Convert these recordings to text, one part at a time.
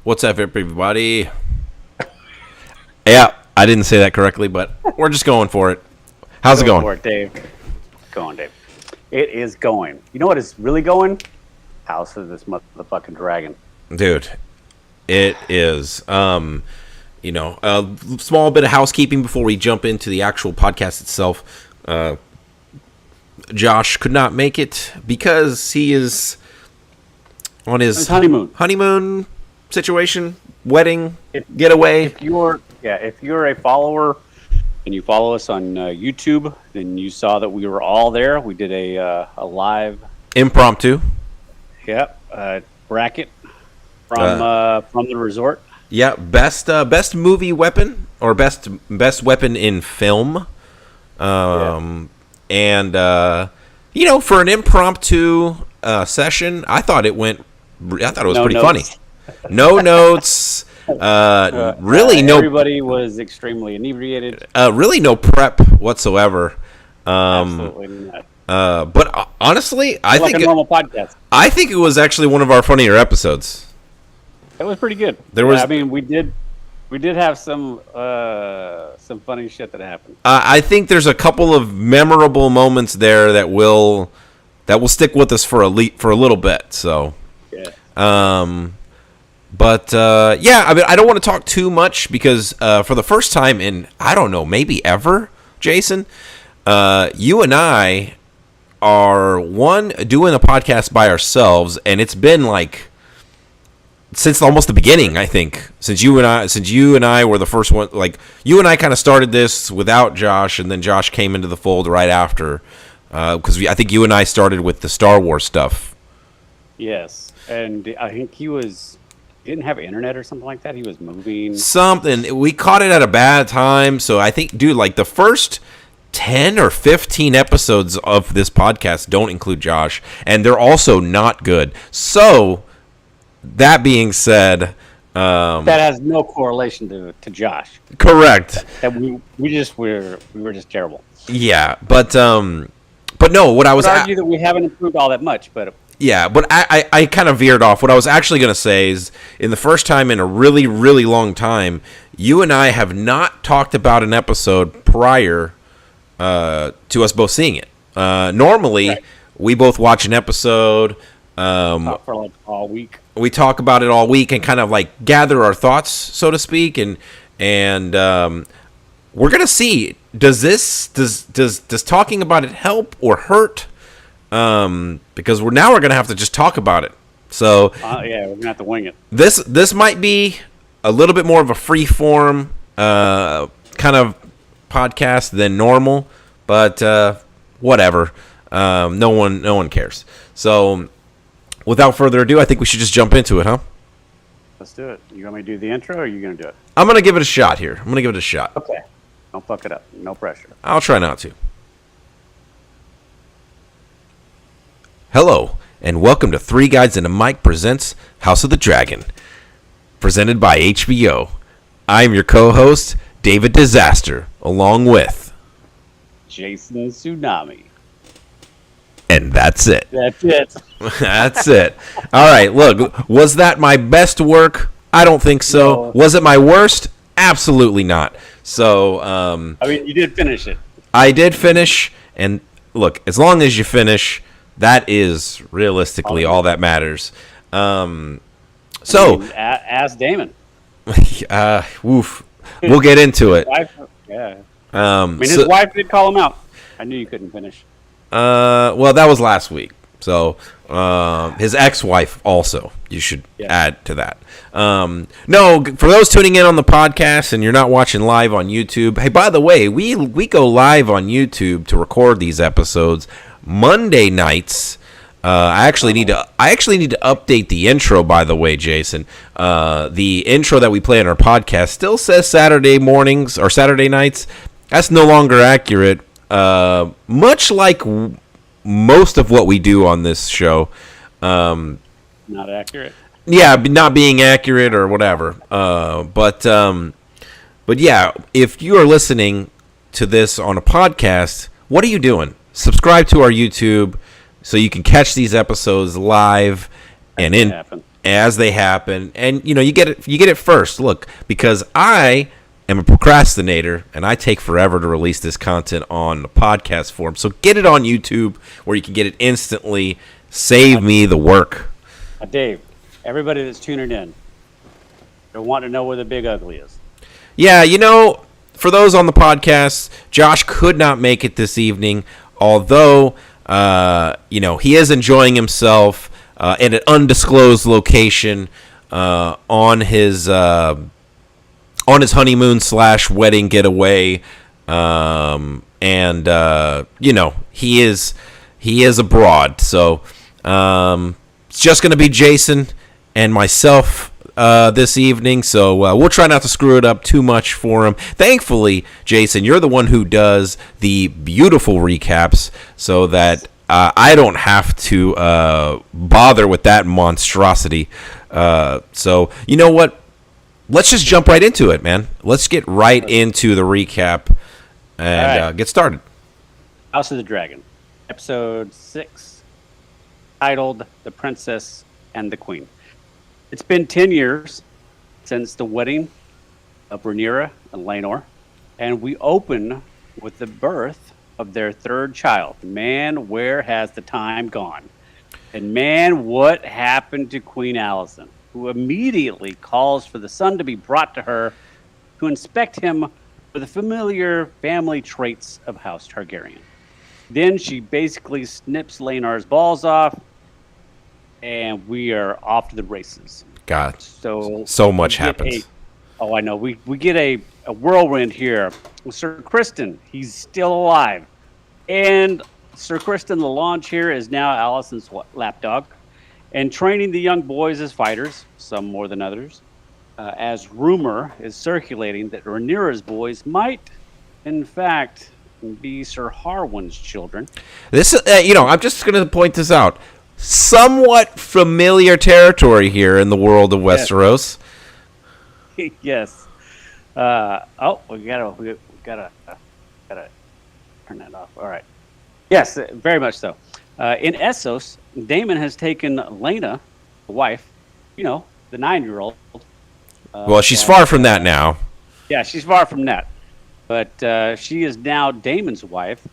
What's up, everybody? Yeah, I didn't say that correctly, but we're just going for it. How's it going? For it, Dave. Going, Dave. It is going. You know what is really going? House of this motherfucking dragon. Dude, it is. A small bit of housekeeping before we jump into the actual podcast itself. Josh could not make it because he is on his honeymoon situation, wedding, getaway. If you're a follower and you follow us on YouTube, then you saw that we were all there. We did a live impromptu. Bracket from the resort. Yeah, best movie weapon or best weapon in film. And for an impromptu session, I thought it was pretty funny. No notes. Really no. Everybody was extremely inebriated. Really no prep whatsoever. Absolutely not. But honestly, I think a normal podcast. I think it was actually one of our funnier episodes. It was pretty good. We did have some funny shit that happened. I think there's a couple of memorable moments there that will stick with us for a little bit. So, yeah. I don't want to talk too much because for the first time in I don't know, maybe ever, Jason, you and I are doing a podcast by ourselves, and it's been like since almost the beginning, I think. Since you and I were the first one, like you and I kind of started this without Josh, and then Josh came into the fold right after. Because I think you and I started with the Star Wars stuff. Yes, and I think he didn't have internet or something like that. He was moving. Something. We caught it at a bad time, so I think, dude, like the first 10 or 15 episodes of this podcast don't include Josh, and they're also not good. So, that being said, that has no correlation to Josh. Correct. That we were just terrible. Yeah, but no, what I was argue that we haven't improved all that much, but yeah, but I kind of veered off. What I was actually going to say is, in the first time in a really, really long time, you and I have not talked about an episode prior to us both seeing it. Normally, right. We both watch an episode. Talk for like all week. We talk about it all week and kind of like gather our thoughts, so to speak, and we're gonna see. Does talking about it help or hurt? Because we're gonna have to just talk about it. So we're gonna have to wing it. This might be a little bit more of a free form kind of podcast than normal, but whatever. No one cares. So without further ado, I think we should just jump into it, huh? Let's do it. You want me to do the intro, or are you gonna do it? I'm gonna give it a shot here. Okay. Don't fuck it up. No pressure. I'll try not to. Hello, and welcome to Three Guys and a Mic presents House of the Dragon, presented by HBO. I'm your co-host, David Disaster, along with Jason Tsunami. And that's it. That's it. That's it. All right, look, was that my best work? I don't think so. No. Was it my worst? Absolutely not. So, you did finish it. I did finish, and look, as long as you finish, that is realistically all that matters. Ask Damon. Woof. We'll get into it. His wife did call him out. I knew you couldn't finish. Well, that was last week. So, his ex-wife also, you should add to that. No, for those tuning in on the podcast and you're not watching live on YouTube, hey, by the way, we go live on YouTube to record these episodes Monday nights. I actually need to update the intro, by the way, Jason. The intro that we play on our podcast still says Saturday mornings or Saturday nights. That's no longer accurate. Much like most of what we do on this show. Not accurate. Yeah, not being accurate or whatever. But yeah, if you are listening to this on a podcast, what are you doing? Subscribe to our YouTube so you can catch these episodes live and as they happen, and you get it first. Look, because I am a procrastinator and I take forever to release this content on the podcast form. So get it on YouTube where you can get it instantly. Save me the work. Dave, everybody that's tuning in, they want to know where the big ugly is. Yeah, for those on the podcast, Josh could not make it this evening, although he is enjoying himself in an undisclosed location on his honeymoon / wedding getaway, and he is abroad. So it's just going to be Jason and myself this evening. So we'll try not to screw it up too much for him. Thankfully, Jason, you're the one who does the beautiful recaps, so that I don't have to bother with that monstrosity. So you know what? Let's just jump right into it, man. Let's get right into the recap and get started. House of the Dragon, episode 6, titled "The Princess and the Queen." It's been 10 years since the wedding of Rhaenyra and Laenor, and we open with the birth of their third child. Man, where has the time gone? And man, what happened to Queen Alicent, who immediately calls for the son to be brought to her to inspect him for the familiar family traits of House Targaryen. Then she basically snips Laenor's balls off, and we are off to the races. God, so much happens. I know. We get a whirlwind here. Sir Criston, he's still alive. And Sir Criston, the launch here, is now Alicent's lapdog, and training the young boys as fighters, some more than others, as rumor is circulating that Rhaenyra's boys might, in fact, be Sir Harwin's children. This, I'm just going to point this out. Somewhat familiar territory here in the world of Westeros. Yes. We gotta turn that off. All right. Yes, very much so. In Essos, Daemon has taken Laena, the wife, the 9-year-old. Well, she's far from that now. Yeah, she's far from that. But she is now Daemon's wife.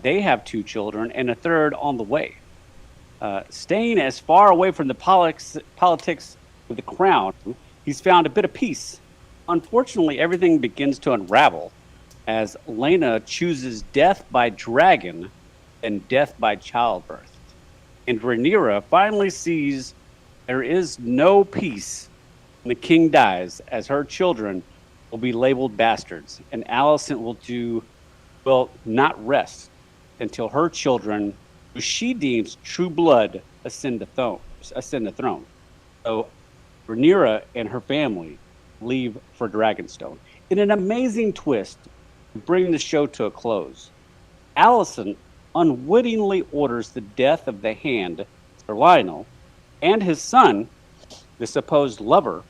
They have 2 children and a third on the way. Staying as far away from the politics with the crown, he's found a bit of peace. Unfortunately, everything begins to unravel as Laena chooses death by dragon and death by childbirth. And Rhaenyra finally sees there is no peace when the king dies, as her children will be labeled bastards, and Alicent will not rest until her children, who she deems true blood, ascend the throne. So Rhaenyra and her family leave for Dragonstone. In an amazing twist, bringing the show to a close, Alicent unwittingly orders the death of the Hand, Sir Lionel, and his son, the supposed lover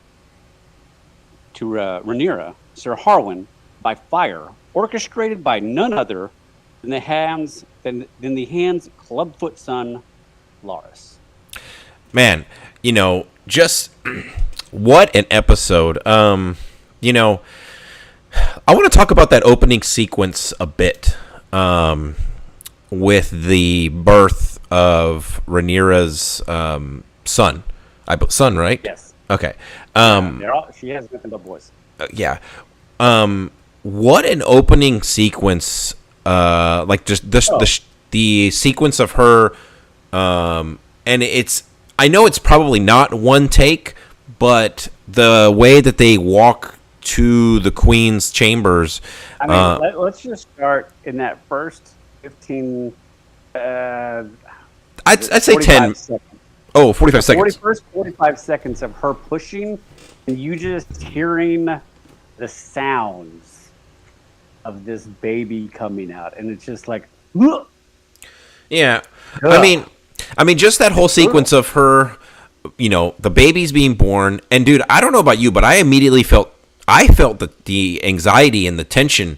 to Rhaenyra, Sir Harwin, by fire, orchestrated by none other than the Hand's clubfoot son, Larys. Man, just what an episode. I want to talk about that opening sequence a bit, with the birth of Rhaenyra's son. Son, right? Yes. Okay. She has nothing but boys. Yeah. What an opening sequence. Like just the sequence of her, and I know it's probably not one take, but the way that they walk to the Queen's chambers. I mean, let's just start in that first 15. I'd say 10. Seconds. Oh, 45 seconds. First 45 seconds of her pushing, and you just hearing the sounds of this baby coming out, and it's just like, ugh. Yeah. Ugh. I mean, just that whole sequence of her, the baby's being born, and dude, I don't know about you, but I immediately felt the anxiety and the tension,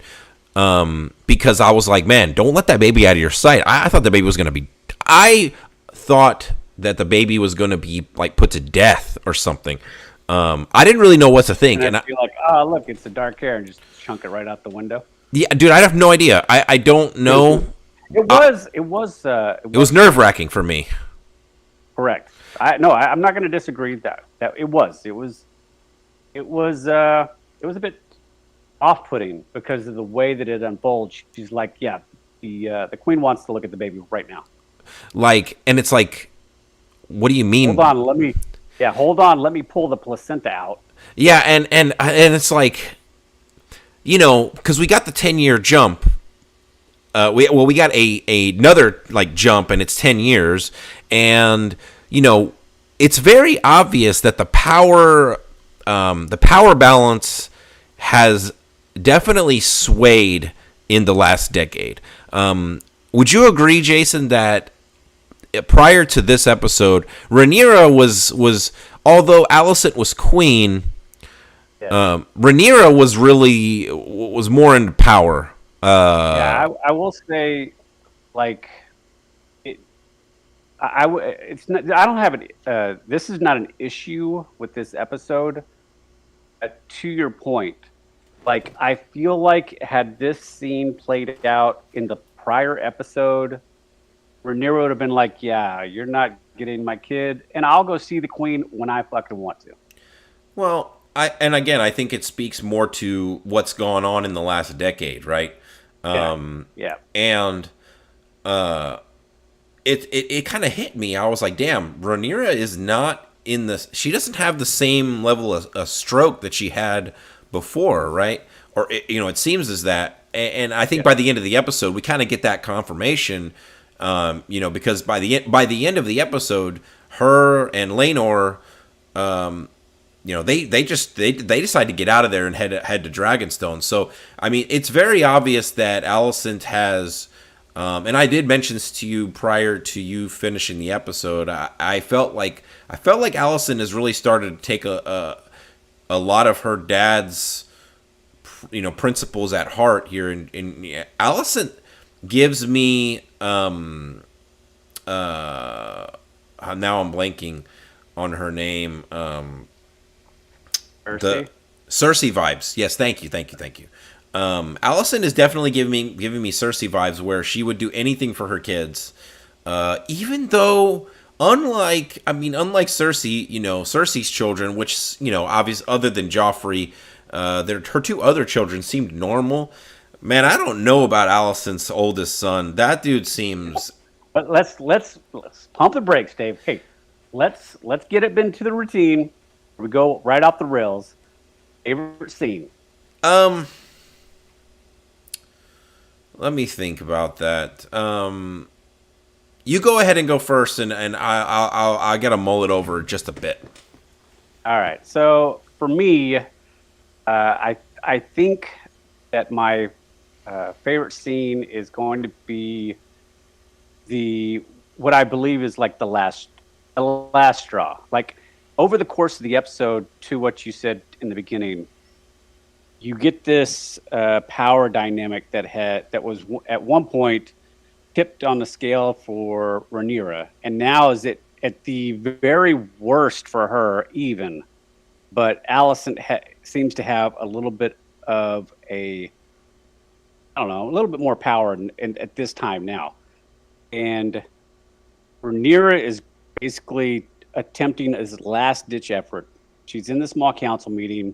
because I was like, man, don't let that baby out of your sight. I thought the baby was going to be. I thought that the baby was going to be like put to death or something. I didn't really know what to think, and I'd be like, oh look, it's the dark hair, and just chunk it right out the window. Yeah, dude, I have no idea. I don't know. It was nerve-wracking for me. Correct. I'm not going to disagree with that. It was a bit off-putting because of the way that it unfolds. She's like, yeah, the queen wants to look at the baby right now. Like, and it's like, what do you mean? Hold on, let me pull the placenta out. Yeah, and it's like, because we got the 10-year jump. We got another like jump, and it's 10 years, and it's very obvious that the power balance has definitely swayed in the last decade. Would you agree, Jason, that prior to this episode, Rhaenyra was although Alicent was queen, Rhaenyra was more into power. I will say, like, it's not. I don't have it. This is not an issue with this episode. To your point, like, I feel like had this scene played out in the prior episode, Rhaenyra would have been like, "Yeah, you're not getting my kid, and I'll go see the queen when I fucking want to." Well, I think it speaks more to what's gone on in the last decade, right? Yeah. And it kind of hit me. I was like, damn, Rhaenyra is not in this. She doesn't have the same level of stroke that she had before, right? Or it seems as that. And I think by the end of the episode, we kind of get that confirmation. Because by the end of the episode, her and Laenor, they decide to get out of there and head to Dragonstone. So I mean, it's very obvious that Alicent has, and I did mention this to you prior to you finishing the episode. I felt like Alicent has really started to take a lot of her dad's principles at heart here. And Alicent gives me now I'm blanking on her name. The Cersei vibes. Yes, thank you. Alicent is definitely giving me Cersei vibes, where she would do anything for her kids, even though unlike Cersei, Cersei's children, which obvious other than Joffrey, her two other children seemed normal. Man, I don't know about Alicent's oldest son. That dude seems. But let's pump the brakes, Dave. Hey, let's get it into the routine. We go right off the rails. Favorite scene? Let me think about that. You go ahead and go first, and I gotta mull it over just a bit. All right. So for me, I think that my favorite scene is going to be what I believe is like the last straw. Like, over the course of the episode, to what you said in the beginning, you get this power dynamic that was at one point tipped on the scale for Rhaenyra, and now is it at the very worst for her even. But Alicent seems to have a little bit of a little bit more power at this time now, and Rhaenyra is basically attempting his last-ditch effort. She's in the small council meeting.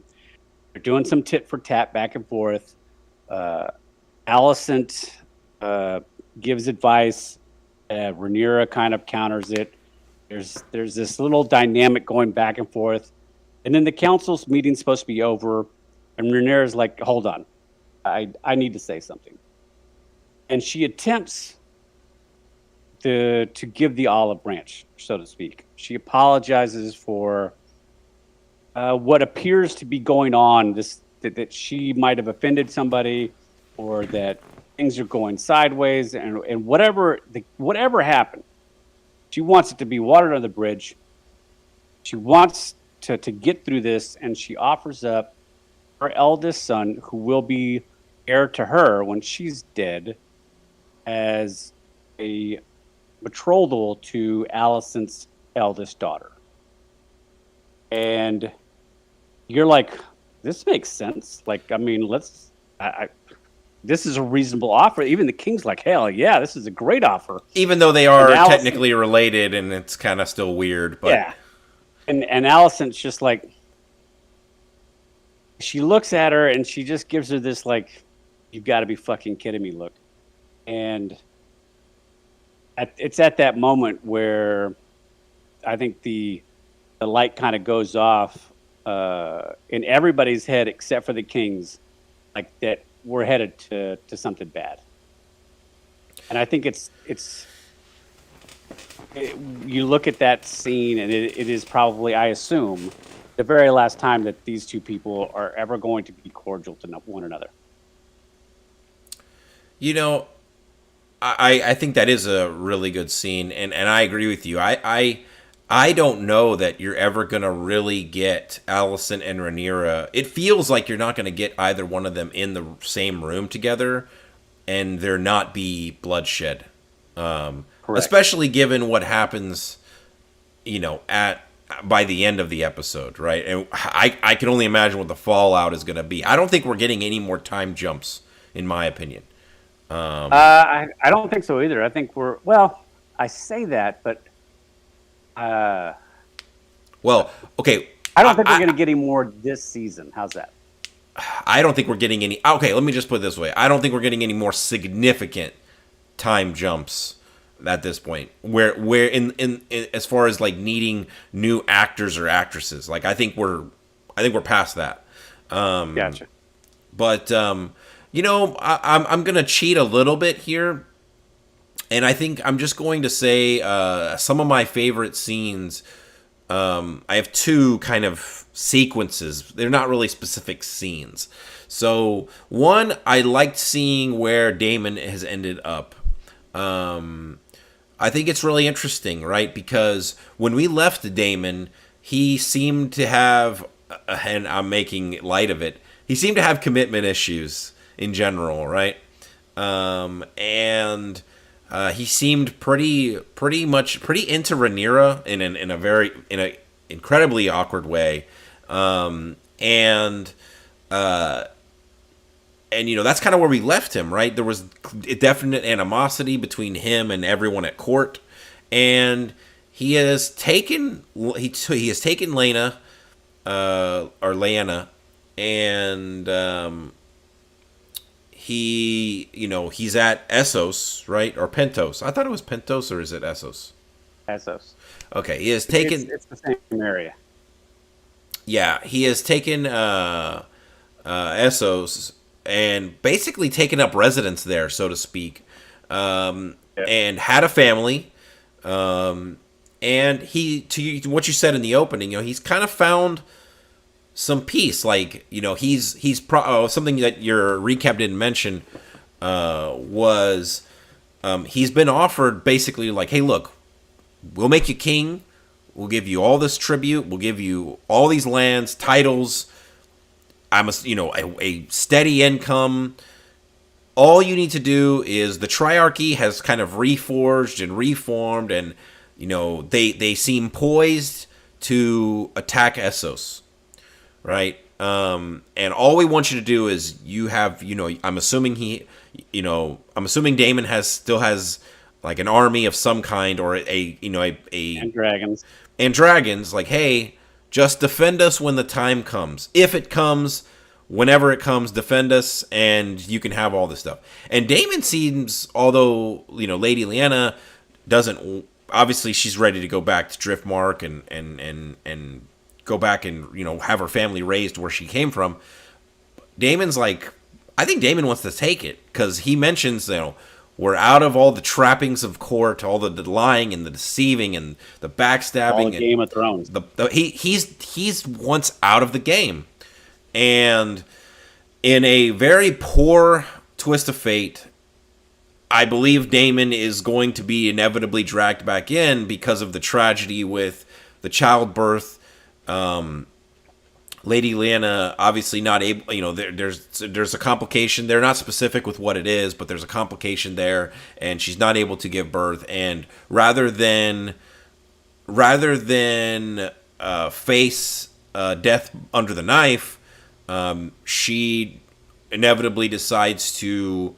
They're doing some tit for tat back and forth. Alicent gives advice. Rhaenyra kind of counters it. There's this little dynamic going back and forth, and then the council's meeting's supposed to be over, and Rhaenyra's like, "Hold on, I need to say something," and she attempts to give the olive branch, so to speak. She apologizes for what appears to be going on, that she might have offended somebody, or that things are going sideways, and whatever happened, she wants it to be water under the bridge. She wants to get through this, and she offers up her eldest son, who will be heir to her when she's dead, as a betrothal to Alicent's eldest daughter. And you're like, this makes sense. Like, I mean, this is a reasonable offer. Even the king's like, hell yeah, this is a great offer. Even though they are technically related, and it's kind of still weird. But yeah. And Allison's just like, she looks at her and she just gives her this like, you've got to be fucking kidding me look. And it's at that moment where I think the light kind of goes off in everybody's head except for the king's, like that we're headed to something bad. And I think you look at that scene and it is probably, I assume, the very last time that these two people are ever going to be cordial to one another. You know, I think that is a really good scene, and I agree with you. I don't know that you're ever going to really get Allison and Rhaenyra. It feels like you're not going to get either one of them in the same room together and there not be bloodshed. Especially given what happens, by the end of the episode, right? And I can only imagine what the fallout is going to be. I don't think we're getting any more time jumps, in my opinion. I don't think so either. I think I say that, but okay. I don't think we're going to get any more this season. How's that? I don't think we're getting any. Okay, let me just put it this way. I don't think we're getting any more significant time jumps at this point. Where in as far as like needing new actors or actresses, like I think we're past that. Gotcha. But I'm gonna cheat a little bit here. And I think I'm just going to say some of my favorite scenes. I have two kind of sequences. They're not really specific scenes. So one, I liked seeing where Daemon has ended up. I think it's really interesting, right? Because when we left Daemon, he seemed to have, and I'm making light of it, he seemed to have commitment issues in general, right? And he seemed pretty into Rhaenyra in an incredibly awkward way, and that's kind of where we left him, right? There was a definite animosity between him and everyone at court, and he has taken Lena, or Lyanna, and he's at Essos, right? Or Pentos. I thought it was Pentos, or is it Essos? Essos. Okay, he has taken... It's the same area. Yeah, he has taken Essos and basically taken up residence there, so to speak, and had a family. And he, to what you said in the opening, he's kind of found some peace. Like, something that your recap didn't mention was he's been offered basically like, hey, look, we'll make you king. We'll give you all this tribute. We'll give you all these lands, titles. A steady income. All you need to do is the Triarchy has kind of reforged and reformed, and they seem poised to attack Essos, right? And all we want you to do is you have, I'm assuming Daemon still has like an army of some kind, or and dragons. And dragons, like, hey, just defend us when the time comes. If it comes, whenever it comes, defend us, and you can have all this stuff. And Daemon seems, although Lady Lyanna doesn't, obviously she's ready to go back to Driftmark and go back and have her family raised where she came from. Daemon's like, I think Daemon wants to take it, because he mentions we're out of all the trappings of court, all the lying and the deceiving and the backstabbing. All Game of Thrones. He's once out of the game. And in a very poor twist of fate, I believe Daemon is going to be inevitably dragged back in because of the tragedy with the childbirth. Lady Lyanna obviously not able, there's a complication. They're not specific with what it is, but there's a complication there, and she's not able to give birth. And rather than rather than face death under the knife, she inevitably decides to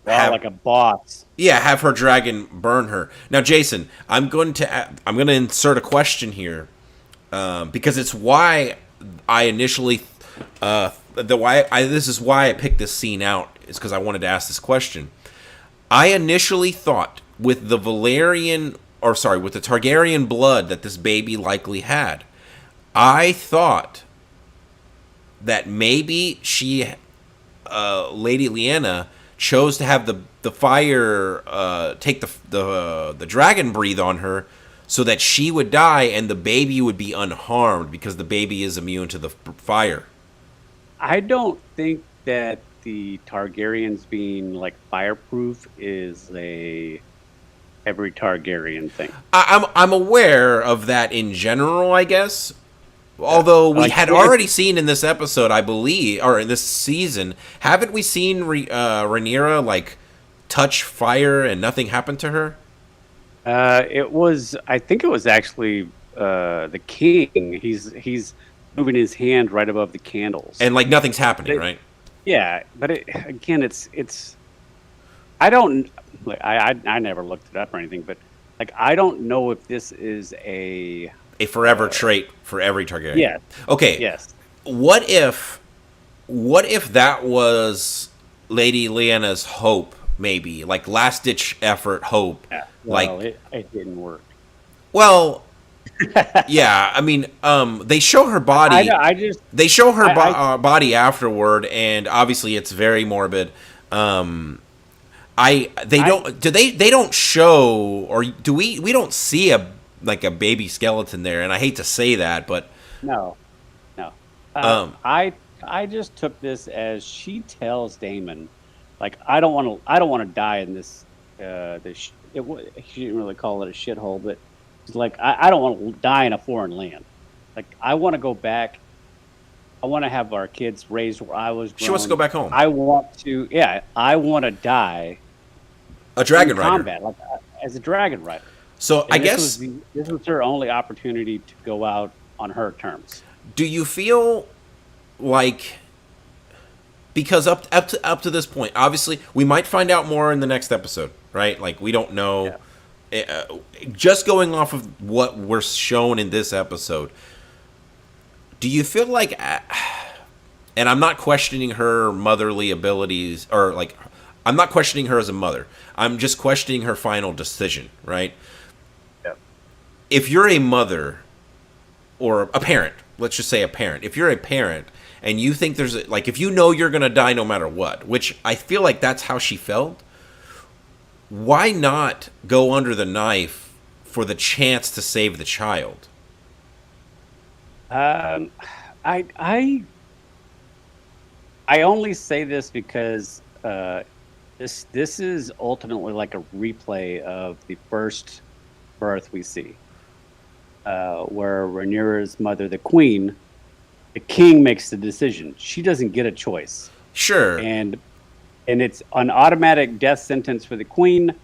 Like a boss. have her dragon burn her. Now, Jason, I'm going to insert a question here because it's why I initially this is why I picked this scene out, is because I wanted to ask this question. I initially thought with the Targaryen blood that this baby likely had, I thought that maybe Lady Lyanna chose to have the fire take the dragon breathe on her, so that she would die and the baby would be unharmed because the baby is immune to the fire. I don't think that the Targaryens being like fireproof is every Targaryen thing. I'm aware of that in general, I guess. Although we had already seen in this episode, I believe, or in this season, haven't we seen Rhaenyra like touch fire and nothing happened to her? I think it was actually the king. He's moving his hand right above the candles, and like nothing's happening, right? Yeah, but it's. I don't. Like, I never looked it up or anything, but like I don't know if this is a forever trait for every Targaryen. Yeah. Okay. Yes. What if that was Lady Lyanna's hope? Maybe like last ditch effort hope. Yeah. Well, it didn't work. Well, yeah. I mean, they show her body. They show her body afterward, and obviously it's very morbid. They don't show, or do we don't see a baby skeleton there, and I hate to say that, but no. I just took this as she tells Daemon, like, I don't want to die in this. She didn't really call it a shithole, but it's like I don't want to die in a foreign land. Like, I want to go back. I want to have our kids raised where I was grown. She wants to go back home. I want to die. A dragon rider. Combat, like as a dragon rider. So and I guess this was her only opportunity to go out on her terms. Do you feel like, because up to this point, obviously we might find out more in the next episode, right? Like, we don't know. Yeah. Just going off of what we're shown in this episode, do you feel like, and I'm not questioning her motherly abilities, or like, I'm not questioning her as a mother. I'm just questioning her final decision, right? Yeah. If you're a mother or a parent, let's just say a parent. If you're a parent and you think if you know you're going to die no matter what, which I feel like that's how she felt, why not go under the knife for the chance to save the child? I only say this because this is ultimately like a replay of the first birth we see, where Rhaenyra's mother, the queen, the king makes the decision. She doesn't get a choice. Sure. And it's an automatic death sentence for the queen,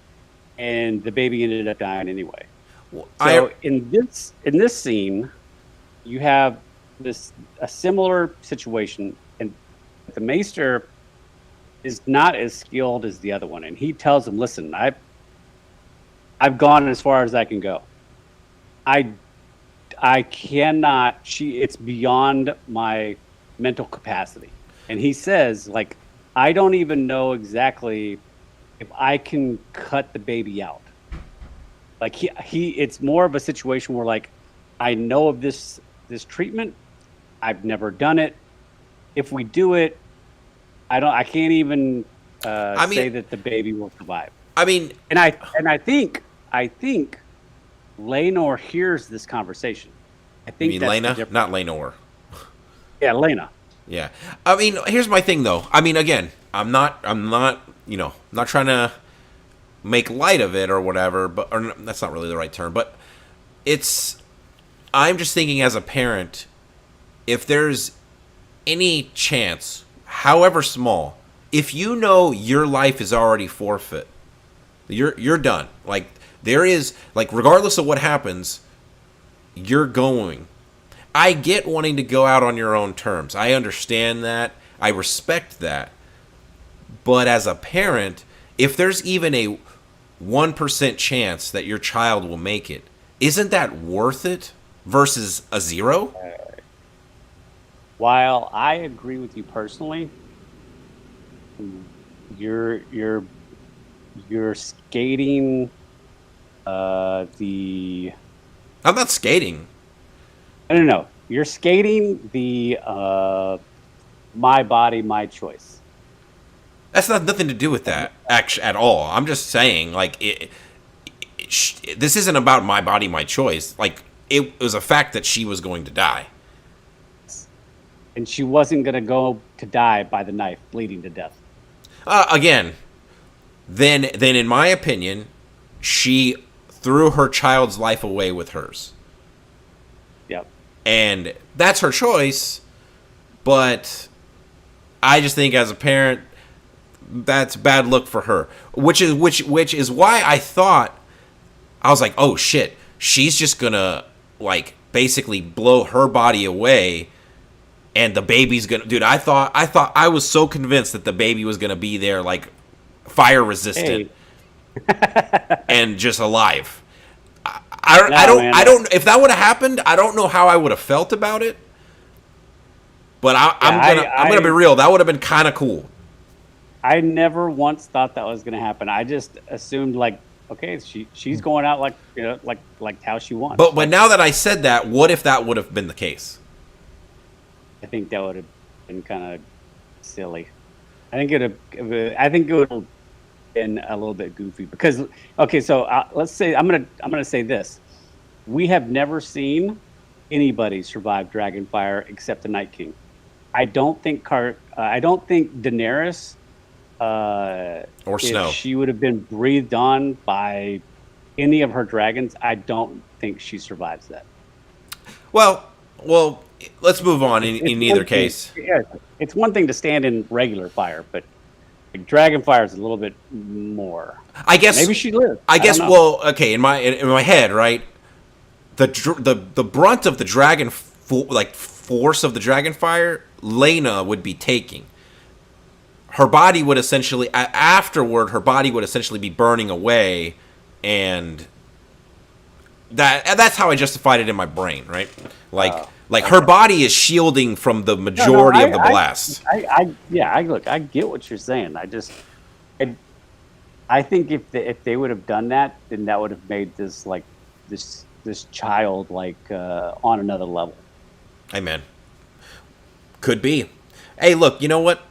and the baby ended up dying anyway. So in this scene, you have a similar situation, and the maester is not as skilled as the other one, and he tells him, "Listen, I've gone as far as I can go. I cannot. It's beyond my mental capacity." And he says, like, I don't even know exactly if I can cut the baby out. Like, it's more of a situation where, like, I know of this treatment. I've never done it. If we do it, I can't even say that the baby will survive. I mean, and I think Laenor hears this conversation. I think you mean Lena, not Laenor. Yeah, Lena. Yeah. I mean, here's my thing though. I mean, again, I'm not, not trying to make light of it or whatever, or that's not really the right term, but I'm just thinking as a parent, if there's any chance, however small, if you know your life is already forfeit, you're done. Like, There is, like, regardless of what happens, you're going. I get wanting to go out on your own terms. I understand that. I respect that. But as a parent, if there's even a 1% chance that your child will make it, isn't that worth it versus a 0? While I agree with you personally, you're skating the. I'm not skating. No. You're skating the my body, my choice. That's nothing to do with that at all. I'm just saying, like, this isn't about my body, my choice. Like, it was a fact that she was going to die. And she wasn't going to go to die by the knife, bleeding to death. Again, then in my opinion, she threw her child's life away with hers. Yep. And that's her choice, but I just think as a parent, that's bad look for her. Which is why I thought, I was like, oh shit, she's just gonna, like, basically blow her body away. And the baby's gonna, dude. I was so convinced that the baby was gonna be there, like, fire resistant, and just alive. I don't. If that would have happened, I don't know how I would have felt about it. But I'm gonna be real. That would have been kind of cool. I never once thought that was gonna happen. I just assumed, like, okay, she's going out like, you know, like how she wants. But now that I said that, what if that would have been the case? I think that would have been kind of silly. I think it would have been a little bit goofy because, okay, so let's say I'm gonna say this: we have never seen anybody survive Dragonfire except the Night King. I don't think Daenerys or Snow, if she would have been breathed on by any of her dragons, I don't think she survives that. Well, let's move on in either case. Yeah, it's one thing to stand in regular fire, but like, dragon fire is a little bit more. I guess maybe she lived. I guess. Well, okay. In my head, right, the brunt of the dragon force of the dragon fire, Lena would be taking. Her body would essentially afterward. Her body would essentially be burning away, and that's how I justified it in my brain, right? Like her body is shielding from the majority of the blast. I get what you're saying. I think if they would have done that, then that would have made this like this child like on another level. Amen. Could be. Hey, look, you know what?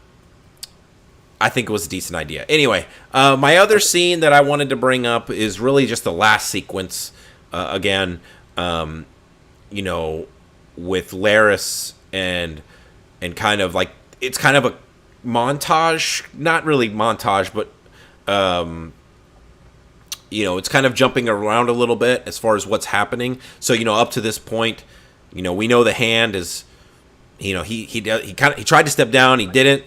I think it was a decent idea. Anyway, my other scene that I wanted to bring up is really just the last sequence. Again, you know, with Laris and kind of like, it's kind of a montage, not really montage, but you know, it's kind of jumping around a little bit as far as what's happening. So, you know, up to this point, you know, we know the hand is, you know, he tried to step down, he didn't,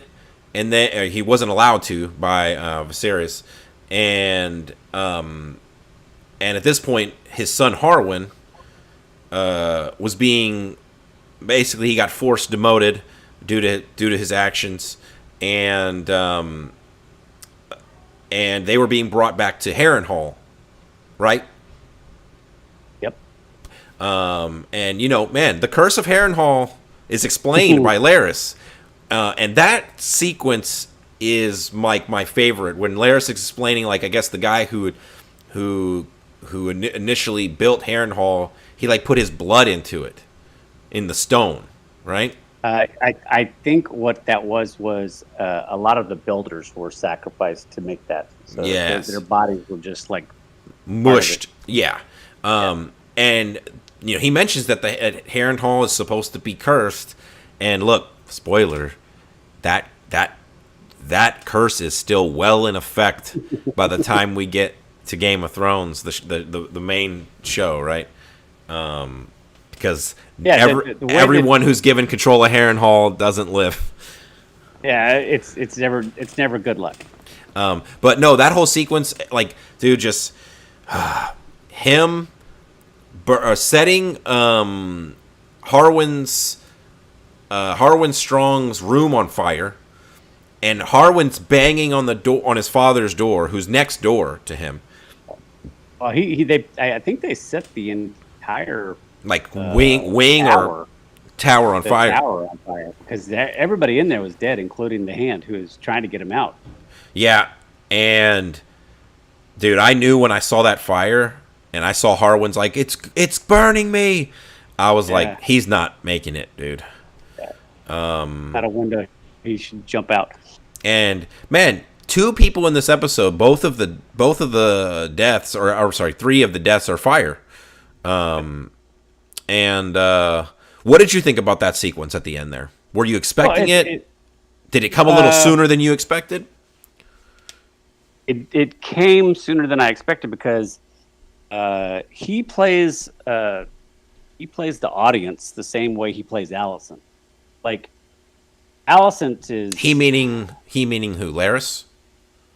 and then he wasn't allowed to by Viserys, and at this point, his son Harwin was being, basically, he got forced demoted due to his actions, and they were being brought back to Harrenhal, right? Yep. And you know, man, the curse of Harrenhal is explained by Laris, and that sequence is like my favorite. When Laris is explaining, like, I guess the guy who initially built Harrenhal, he like put his blood into it, in the stone, right? I think what that was a lot of the builders were sacrificed to make that. So yes. Their bodies were just like mushed. Yeah. And you know, he mentions that the Harrenhal is supposed to be cursed, and look, spoiler, that curse is still well in effect by the time we get to Game of Thrones, the main show, right? Because everyone who's given control of Harrenhal doesn't live. Yeah, it's never good luck. But no, that whole sequence, like, dude, just him setting Harwin's Harwin Strong's room on fire, and Harwin's banging on the door on his father's door, who's next door to him. Well, I think they set the entire wing tower, or tower on fire. Tower on fire because everybody in there was dead, including the Hand, who was trying to get him out. Yeah, and dude, I knew when I saw that fire and I saw Harwin's like, it's burning me. I was like, he's not making it, dude. Out a window, he should jump out. And man, two people in this episode, both of the deaths, or sorry, three of the deaths are fire. And what did you think about that sequence at the end there? Were you expecting it? Did it come a little sooner than you expected? It came sooner than I expected because he plays the audience the same way he plays Allison. Like, Alicent is... He meaning who? Laris?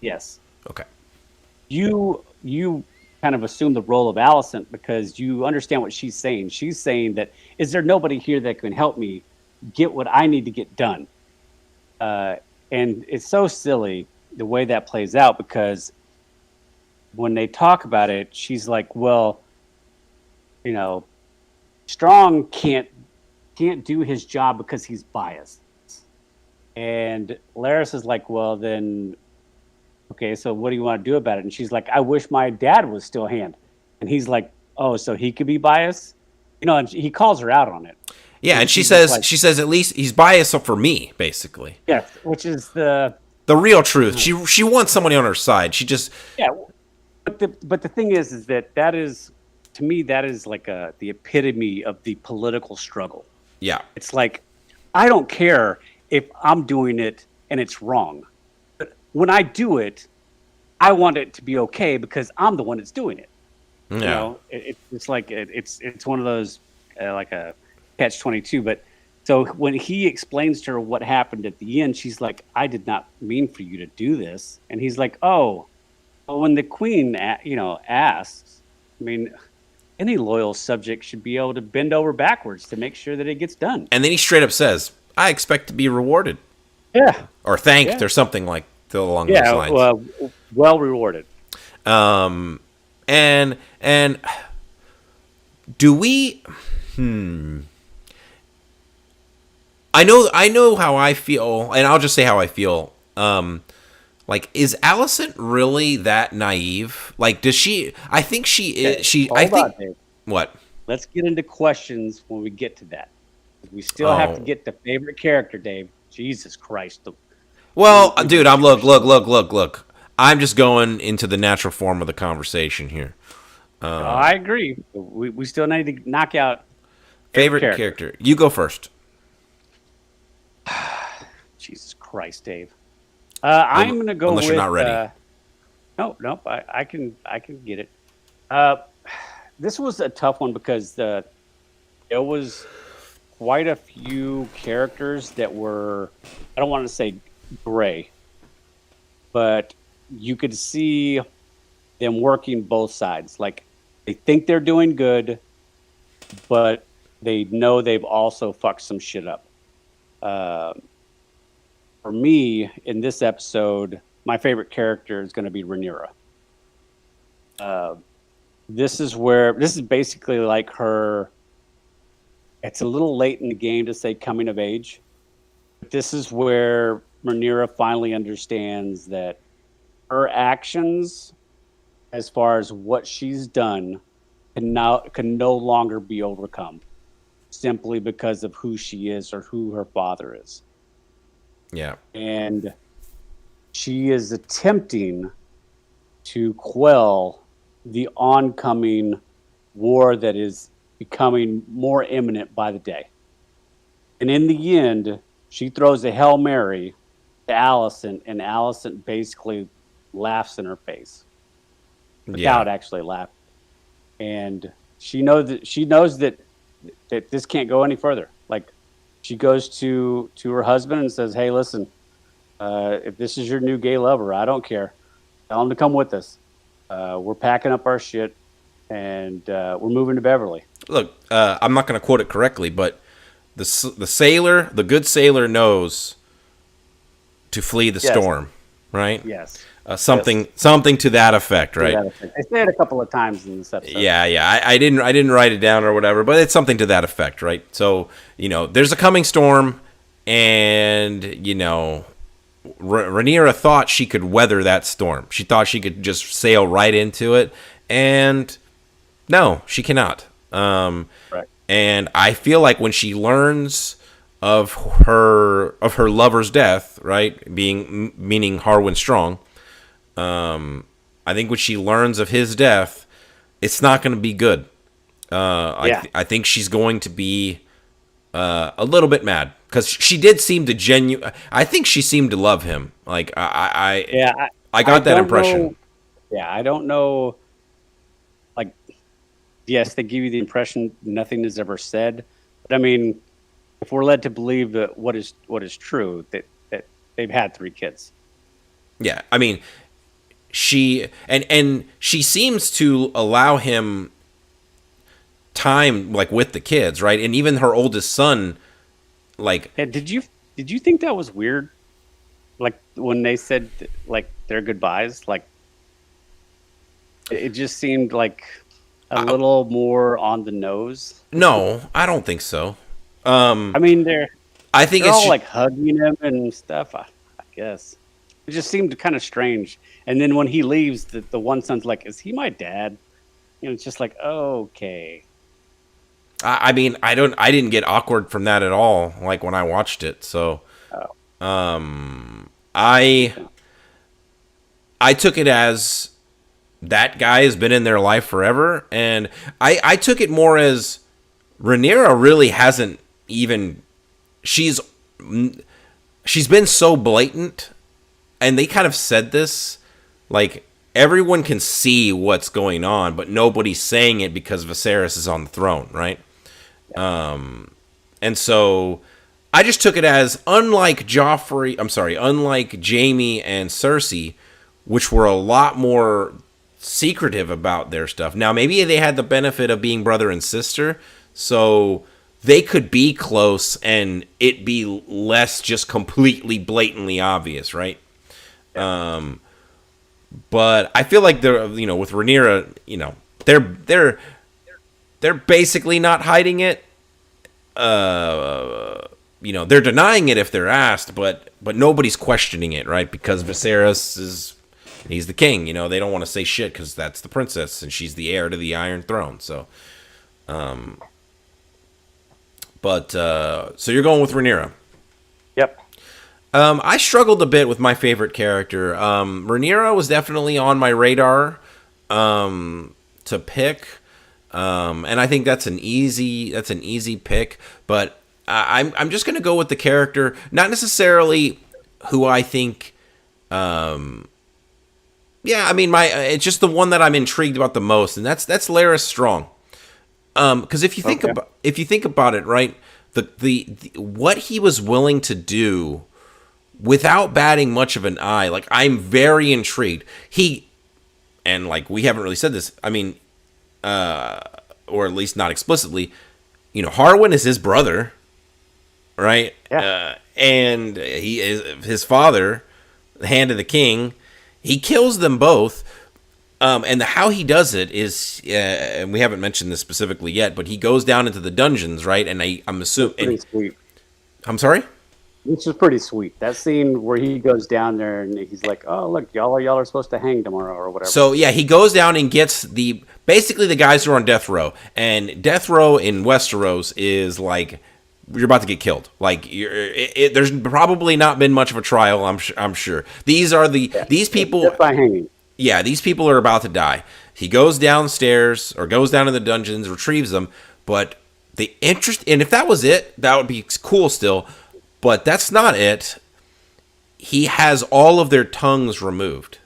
Yes. Okay. You kind of assume the role of Alicent because you understand what she's saying. She's saying that, is there nobody here that can help me get what I need to get done? And it's so silly the way that plays out because when they talk about it, she's like, well, Strong can't do his job because he's biased. And Laris is like, well, then, okay, so what do you want to do about it? And she's like, I wish my dad was still Hand. And he's like, oh, so he could be biased? And he calls her out on it. Yeah, and she says at least he's biased for me, basically. Yes, which is the real truth. She wants somebody on her side. She just... Yeah, but the thing is that is, to me, that is like the epitome of the political struggle. Yeah. It's like, I don't care if I'm doing it and it's wrong. But when I do it, I want it to be okay because I'm the one that's doing it. Yeah. It's like it's one of those like a catch-22. But so when he explains to her what happened at the end, she's like, I did not mean for you to do this. And he's like, oh, well, when the queen asks, I mean, any loyal subject should be able to bend over backwards to make sure that it gets done. And then he straight up says, I expect to be rewarded. Yeah. Or thanked or something along those lines. Yeah, well rewarded. And do we... I know how I feel, and I'll just say how I feel. Is Alicent really that naive? Like, does she? I think she is. Hold on, Dave. What? Let's get into questions when we get to that. We still have to get the favorite character, Dave. Jesus Christ. Well, dude, look. I'm just going into the natural form of the conversation here. I agree. We still need to knock out favorite character. You go first. Jesus Christ, Dave. I'm going to go unless with... you're not ready. No, I can get it. This was a tough one because there was quite a few characters that were, I don't want to say gray, but you could see them working both sides. Like, they think they're doing good, but they know they've also fucked some shit up. For me, in this episode, my favorite character is going to be Rhaenyra. This is basically like her. It's a little late in the game to say coming of age. But this is where Rhaenyra finally understands that her actions, as far as what she's done, can no longer be overcome simply because of who she is or who her father is. Yeah. And she is attempting to quell the oncoming war that is becoming more imminent by the day. And in the end, she throws a Hail Mary to Alicent, and Alicent basically laughs in her face without actually laughing. And she knows that this can't go any further. Like, she goes to her husband and says, hey, listen, if this is your new gay lover, I don't care. Tell him to come with us. We're packing up our shit, and we're moving to Beverly. Look, I'm not going to quote it correctly, but the good sailor knows to flee the Yes. storm, right? Yes. Something to that effect, right? I say it a couple of times in this episode. Yeah. I didn't write it down or whatever, but it's something to that effect, right? So there's a coming storm, and Rhaenyra thought she could weather that storm. She thought she could just sail right into it, and no, she cannot. Right. And I feel like when she learns of her lover's death, right, meaning Harwin Strong, I think when she learns of his death, it's not going to be good. I think she's going to be a little bit mad, because she did seem to I think she seemed to love him. Like I got that impression. I don't know. Like, yes, they give you the impression nothing is ever said, but I mean, if we're led to believe that what is true, that they've had 3 kids. Yeah, I mean, she seems to allow him time, like, with the kids, right? And even her oldest son, like, Did you think that was weird? Like, when they said, like, their goodbyes, like, it just seemed like a little more on the nose. No, I don't think so. I mean, I think they're it's all like hugging him and stuff. I guess it just seemed kind of strange. And then when he leaves, the one son's like, "Is he my dad?" It's just like, okay. I mean, I didn't get awkward from that at all, like, when I watched it. So, I took it as that guy has been in their life forever, and I took it more as Rhaenyra really hasn't even. She's been so blatant, and they kind of said this, like, everyone can see what's going on, but nobody's saying it because Viserys is on the throne, right? And so I just took it as, unlike Jaime and Cersei, which were a lot more secretive about their stuff. Now, maybe they had the benefit of being brother and sister, so they could be close and it be less just completely blatantly obvious, right? But I feel like they're, with Rhaenyra, they're basically not hiding it. They're denying it if they're asked, but nobody's questioning it, right? Because Viserys he's the king. They don't want to say shit because that's the princess and she's the heir to the Iron Throne. So, so you're going with Rhaenyra. Yep. I struggled a bit with my favorite character. Rhaenyra was definitely on my radar to pick, and I think that's an easy pick. But I'm just gonna go with the character, not necessarily who I think. It's just the one that I'm intrigued about the most, and that's Larys Strong. Because if you think about it, right, the what he was willing to do without batting much of an eye, like, I'm very intrigued. And like, we haven't really said this, I mean, or at least not explicitly, Harwin is his brother, right? Yeah. And he is his father, the Hand of the King. He kills them both. And how he does it is, and we haven't mentioned this specifically yet, but he goes down into the dungeons, right? And I'm assuming. Pretty sweet. I'm sorry? Which is pretty sweet. That scene where he goes down there and he's like, "Oh, look, y'all are supposed to hang tomorrow," or whatever. So yeah, he goes down and gets basically the guys who are on death row, and death row in Westeros is like, you're about to get killed. Like, there's probably not been much of a trial. I'm sure these people. Just by hanging. Yeah, these people are about to die. He goes downstairs or goes down to the dungeons, retrieves them, but the interest, and if that was it, that would be cool still. But that's not it. He has all of their tongues removed.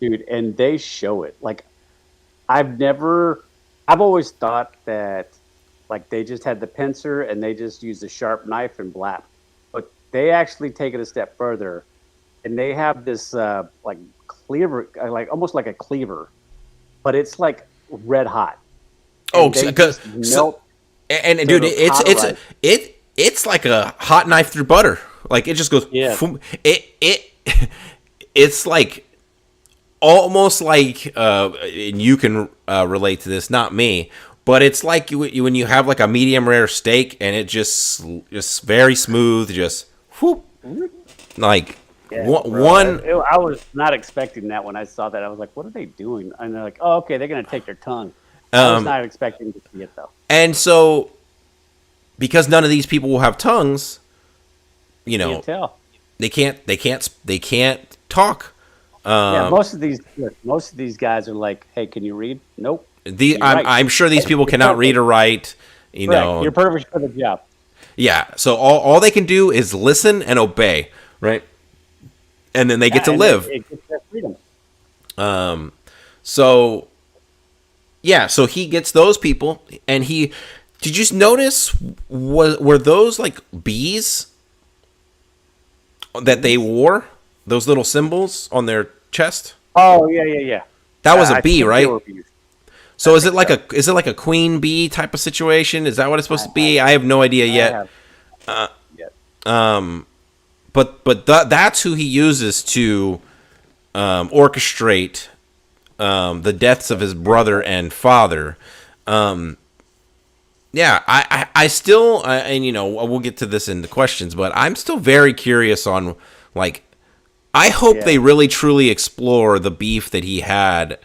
Dude, and they show it. Like, I've always thought that, like, they just had the pincer and they just used a sharp knife and blap. But they actually take it a step further, and they have this, like, cleaver, like, almost like a cleaver but it's like red hot. Oh, They because just melt. and So dude, it'll cauterize. it's like a hot knife through butter. Like it just goes. Yeah. It's like almost like and you can relate to this, not me, but it's like when you have like a medium rare steak and it just very smooth, just whoop, like Yeah, one. I was not expecting that when I saw that. I was like, "What are they doing?" And they're like, "Oh, okay, they're gonna take their tongue." I was not expecting to see it though. And so, because none of these people will have tongues, you know, Can't tell. they can't talk. Yeah, most of these guys are like, "Hey, can you read?" Nope. I'm sure these people cannot read or write. You know, You're perfect for the job. yeah. So all they can do is listen and obey, right? And then they get to live. It gets their freedom. So yeah, so he gets those people, and did you notice were those like bees that they wore? Those little symbols on their chest? Oh yeah. That was a I bee, think right? they were bees. So is it like a queen bee type of situation? Is that what it's supposed to be? I have no idea yet. But that's who he uses to orchestrate the deaths of his brother and father. Yeah, I still, and you know, we'll get to this in the questions, but I'm still very curious on, like, I hope they really truly explore the beef that he had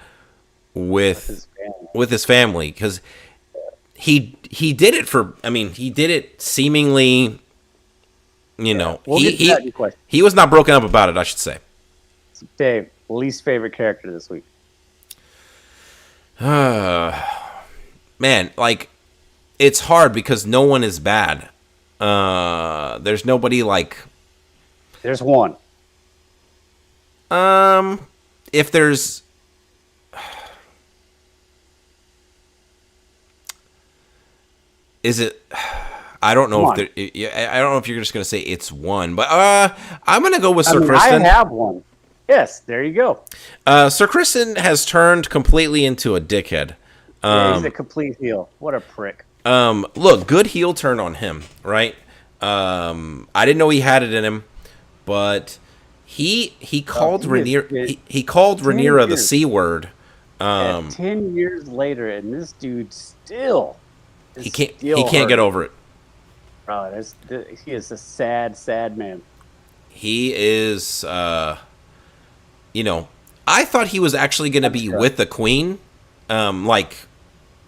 with his family, because he did it for, I mean, he did it seemingly, you know, he was not broken up about it, I should say. Dave, least favorite character this week? Man, like, it's hard because no one is bad. There's nobody like. There's one. If there's. Is it? I don't know if there. I don't know if you're just gonna say it's one, but I'm gonna go with Sir Kristen. I have one. Yes, there you go. Sir Kristen has turned completely into a dickhead. He's a complete heel. What a prick. Look, good heel turn on him, right? I didn't know he had it in him, but he called Rhaenyra he called Rhaenyra the C word. 10 years later, and this dude still he can't get over it. Bro, he is a sad man. He is, you know, I thought he was actually going to be with the queen, like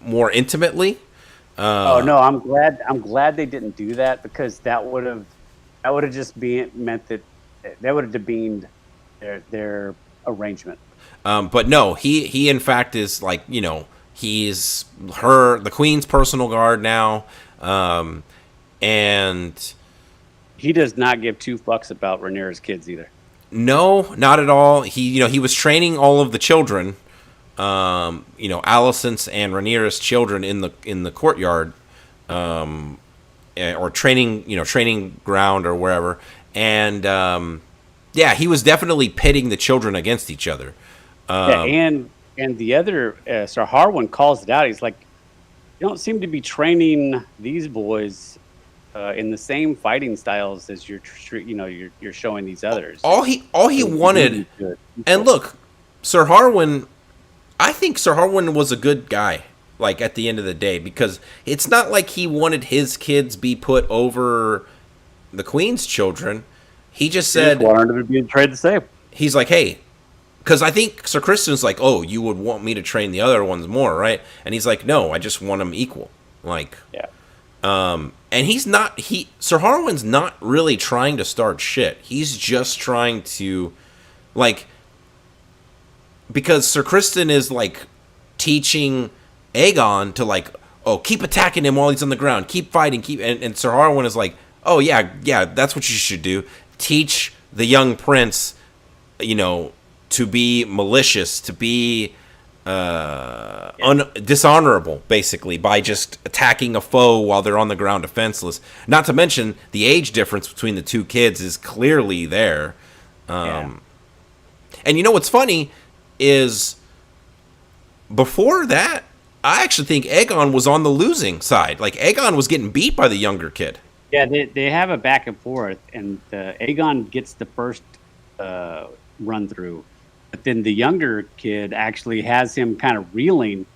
more intimately. Oh no, I'm glad they didn't do that, because that would have just meant that would have demeaned their arrangement. But no, he in fact is, like, you know, he's the queen's personal guard now, and he does not give two fucks about Rhaenyra's kids either. No, not at all. He was training all of the children, you know, Alicent's and Rhaenyra's children in the courtyard, or training ground or wherever, and yeah, he was definitely pitting the children against each other. And the other Sir Harwin calls it out. He's like, "You don't seem to be training these boys in the same fighting styles as you're showing these others." All he wanted, and look, Sir Harwin. I think Sir Herron was a good guy, like, at the end of the day, because it's not like he wanted his kids be put over the queen's children. He just said, he wanted to be trained the same. He's like, hey, because I think Sir Kristen's like, oh, you would want me to train the other ones more, right? And he's like, no, I just want them equal. Like, yeah. And Sir Harwin's not really trying to start shit. He's just trying to, like, because Sir Kristen is, like, teaching Aegon to, like, oh, keep attacking him while he's on the ground, keep fighting, and Sir Harwin is like, oh yeah, that's what you should do. Teach the young prince, you know, to be malicious, to be dishonorable, basically, by just attacking a foe while they're on the ground defenseless. Not to mention the age difference between the two kids is clearly there. And you know what's funny is before that, I actually think Aegon was on the losing side. Like, Aegon was getting beat by the younger kid. Yeah, they have a back and forth, and Aegon gets the first run through, but then the younger kid actually has him kind of reeling.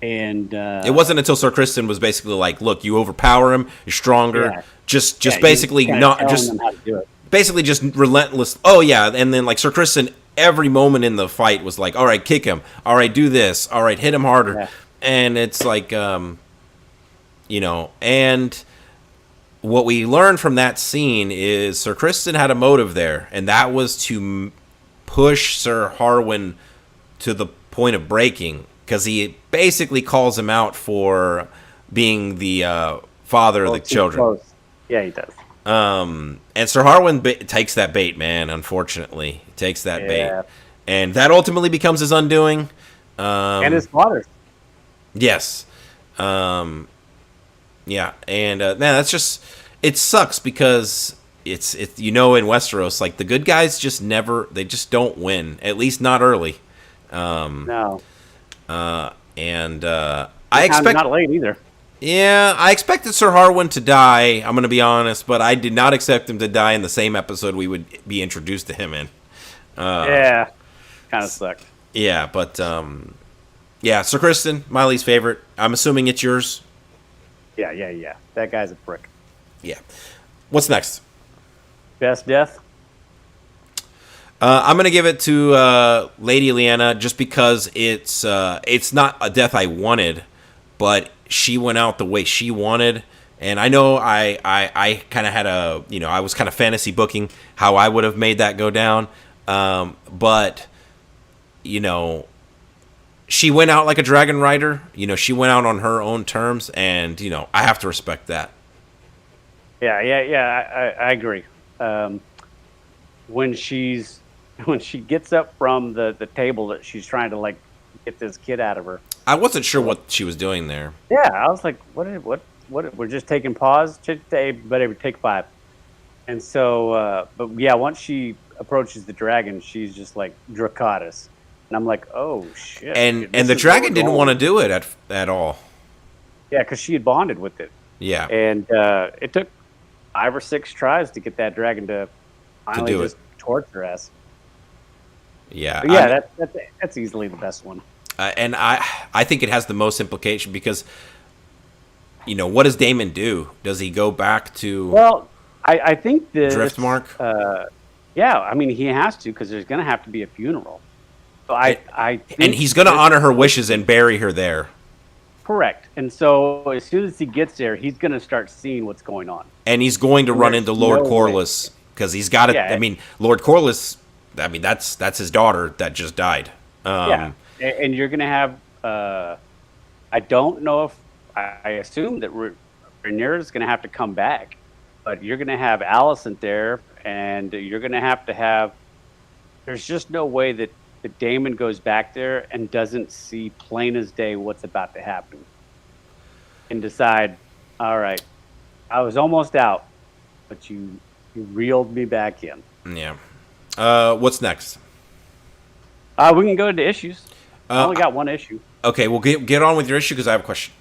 And it wasn't until Sir Kristen was basically like, "Look, you overpower him. You're stronger. Yeah. Just basically not just them how to do it. basically just relentless." Oh yeah, and then like Sir Kristen, every moment in the fight was like, "All right, kick him. All right, do this. All right, hit him harder." Yeah. And it's like, and what we learned from that scene is Sir Kristen had a motive there, and that was to push Sir Harwin to the point of breaking, because he basically calls him out for being the father of the children. Close. Yeah, he does. And Sir Harwin takes that bait, man. Unfortunately, he takes that bait, and that ultimately becomes his undoing. And his father's. Yes. Yeah, and man, that's just, it sucks because it's in Westeros, like, the good guys just don't win, at least not early. No. And I expect not late either. Yeah, I expected Sir Harwin to die, I'm going to be honest, but I did not expect him to die in the same episode we would be introduced to him in. Yeah. Kind of sucked. Yeah, but yeah, Sir Kristen, my least favorite. I'm assuming it's yours. Yeah. That guy's a prick. Yeah. What's next? Best death? I'm gonna give it to Lady Lyanna just because it's not a death I wanted, but she went out the way she wanted, and I know I kind of had I was kind of fantasy booking how I would have made that go down, but she went out like a dragon rider. She went out on her own terms, and I have to respect that. Yeah. I agree. When she gets up from the table that she's trying to like get this kid out of her, I wasn't sure what she was doing there. Yeah, I was like, what? We're just taking pause. But take 5. And so, but yeah, once she approaches the dragon, she's just like Dracarys. And I'm like, oh shit! And the dragon didn't want to do it at all. Yeah, because she had bonded with it. Yeah. And it took 5 or 6 tries to get that dragon to finally just torture us. Yeah. But yeah, that's easily the best one. And I think it has the most implication because, what does Daemon do? Does he go back to? Well, I think the Driftmark. Yeah, I mean he has to because there's going to have to be a funeral. So I think and he's going to honor her wishes and bury her there. Correct. And so as soon as he gets there, he's going to start seeing what's going on. And he's going to run into Lord Corlys because he's got it. Yeah, I mean, Lord Corlys. I mean, that's his daughter that just died. Yeah, and you're going to have. I don't know if I assume that Rhaenyra is going to have to come back, but you're going to have Alicent there, and you're going to have. There's just no way that Daemon goes back there and doesn't see plain as day what's about to happen, and decide, all right, I was almost out, but you reeled me back in. Yeah. What's next? We can go into issues. I only got one issue. Okay, well, get on with your issue because I have a question.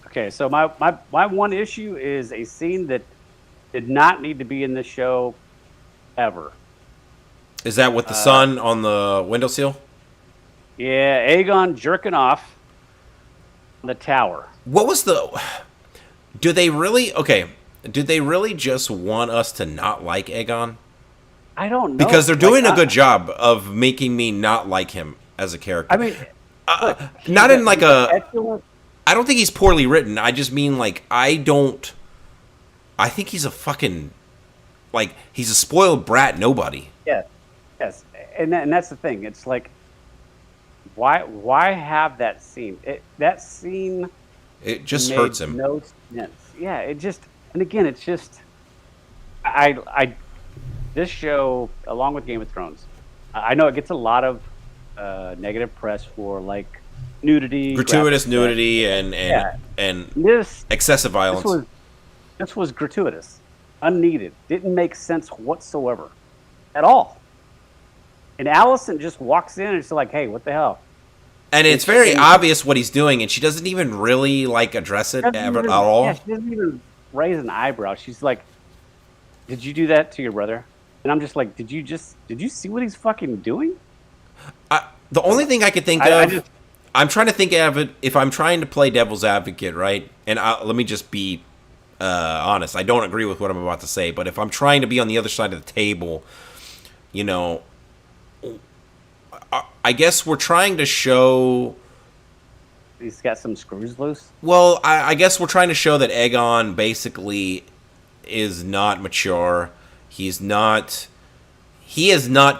Okay, so my one issue is a scene that did not need to be in the show ever. Is that with the sun on the windowsill? Yeah, Aegon jerking off on the tower. What was the... Did they really just want us to not like Aegon? I don't know. Because they're doing a good job of making me not like him as a character. I mean... not in like a... Excellent. I don't think he's poorly written. I just mean, like, I think he's a fucking... Like, he's a spoiled brat nobody. Yes. And that's the thing. It's like, why have that scene? That scene... It just hurts him. No sense. Yeah, it just... And again, it's just... This show, along with Game of Thrones, I know it gets a lot of negative press for, like, nudity, gratuitous nudity, and excessive violence. This was gratuitous, unneeded, didn't make sense whatsoever, at all. And Alicent just walks in and she's like, "Hey, what the hell?" And it's very obvious what he's doing, and she doesn't even really like address it at all. Yeah, she doesn't even raise an eyebrow. She's like, "Did you do that to your brother?" And I'm just like, "Did you see what he's fucking doing?" The only thing I could think of, I'm trying to think of it if I'm trying to play devil's advocate, right? And let me just be honest. I don't agree with what I'm about to say, but if I'm trying to be on the other side of the table, you know, I guess we're trying to show he's got some screws loose. Well, I guess we're trying to show that Aegon basically is not mature. He is not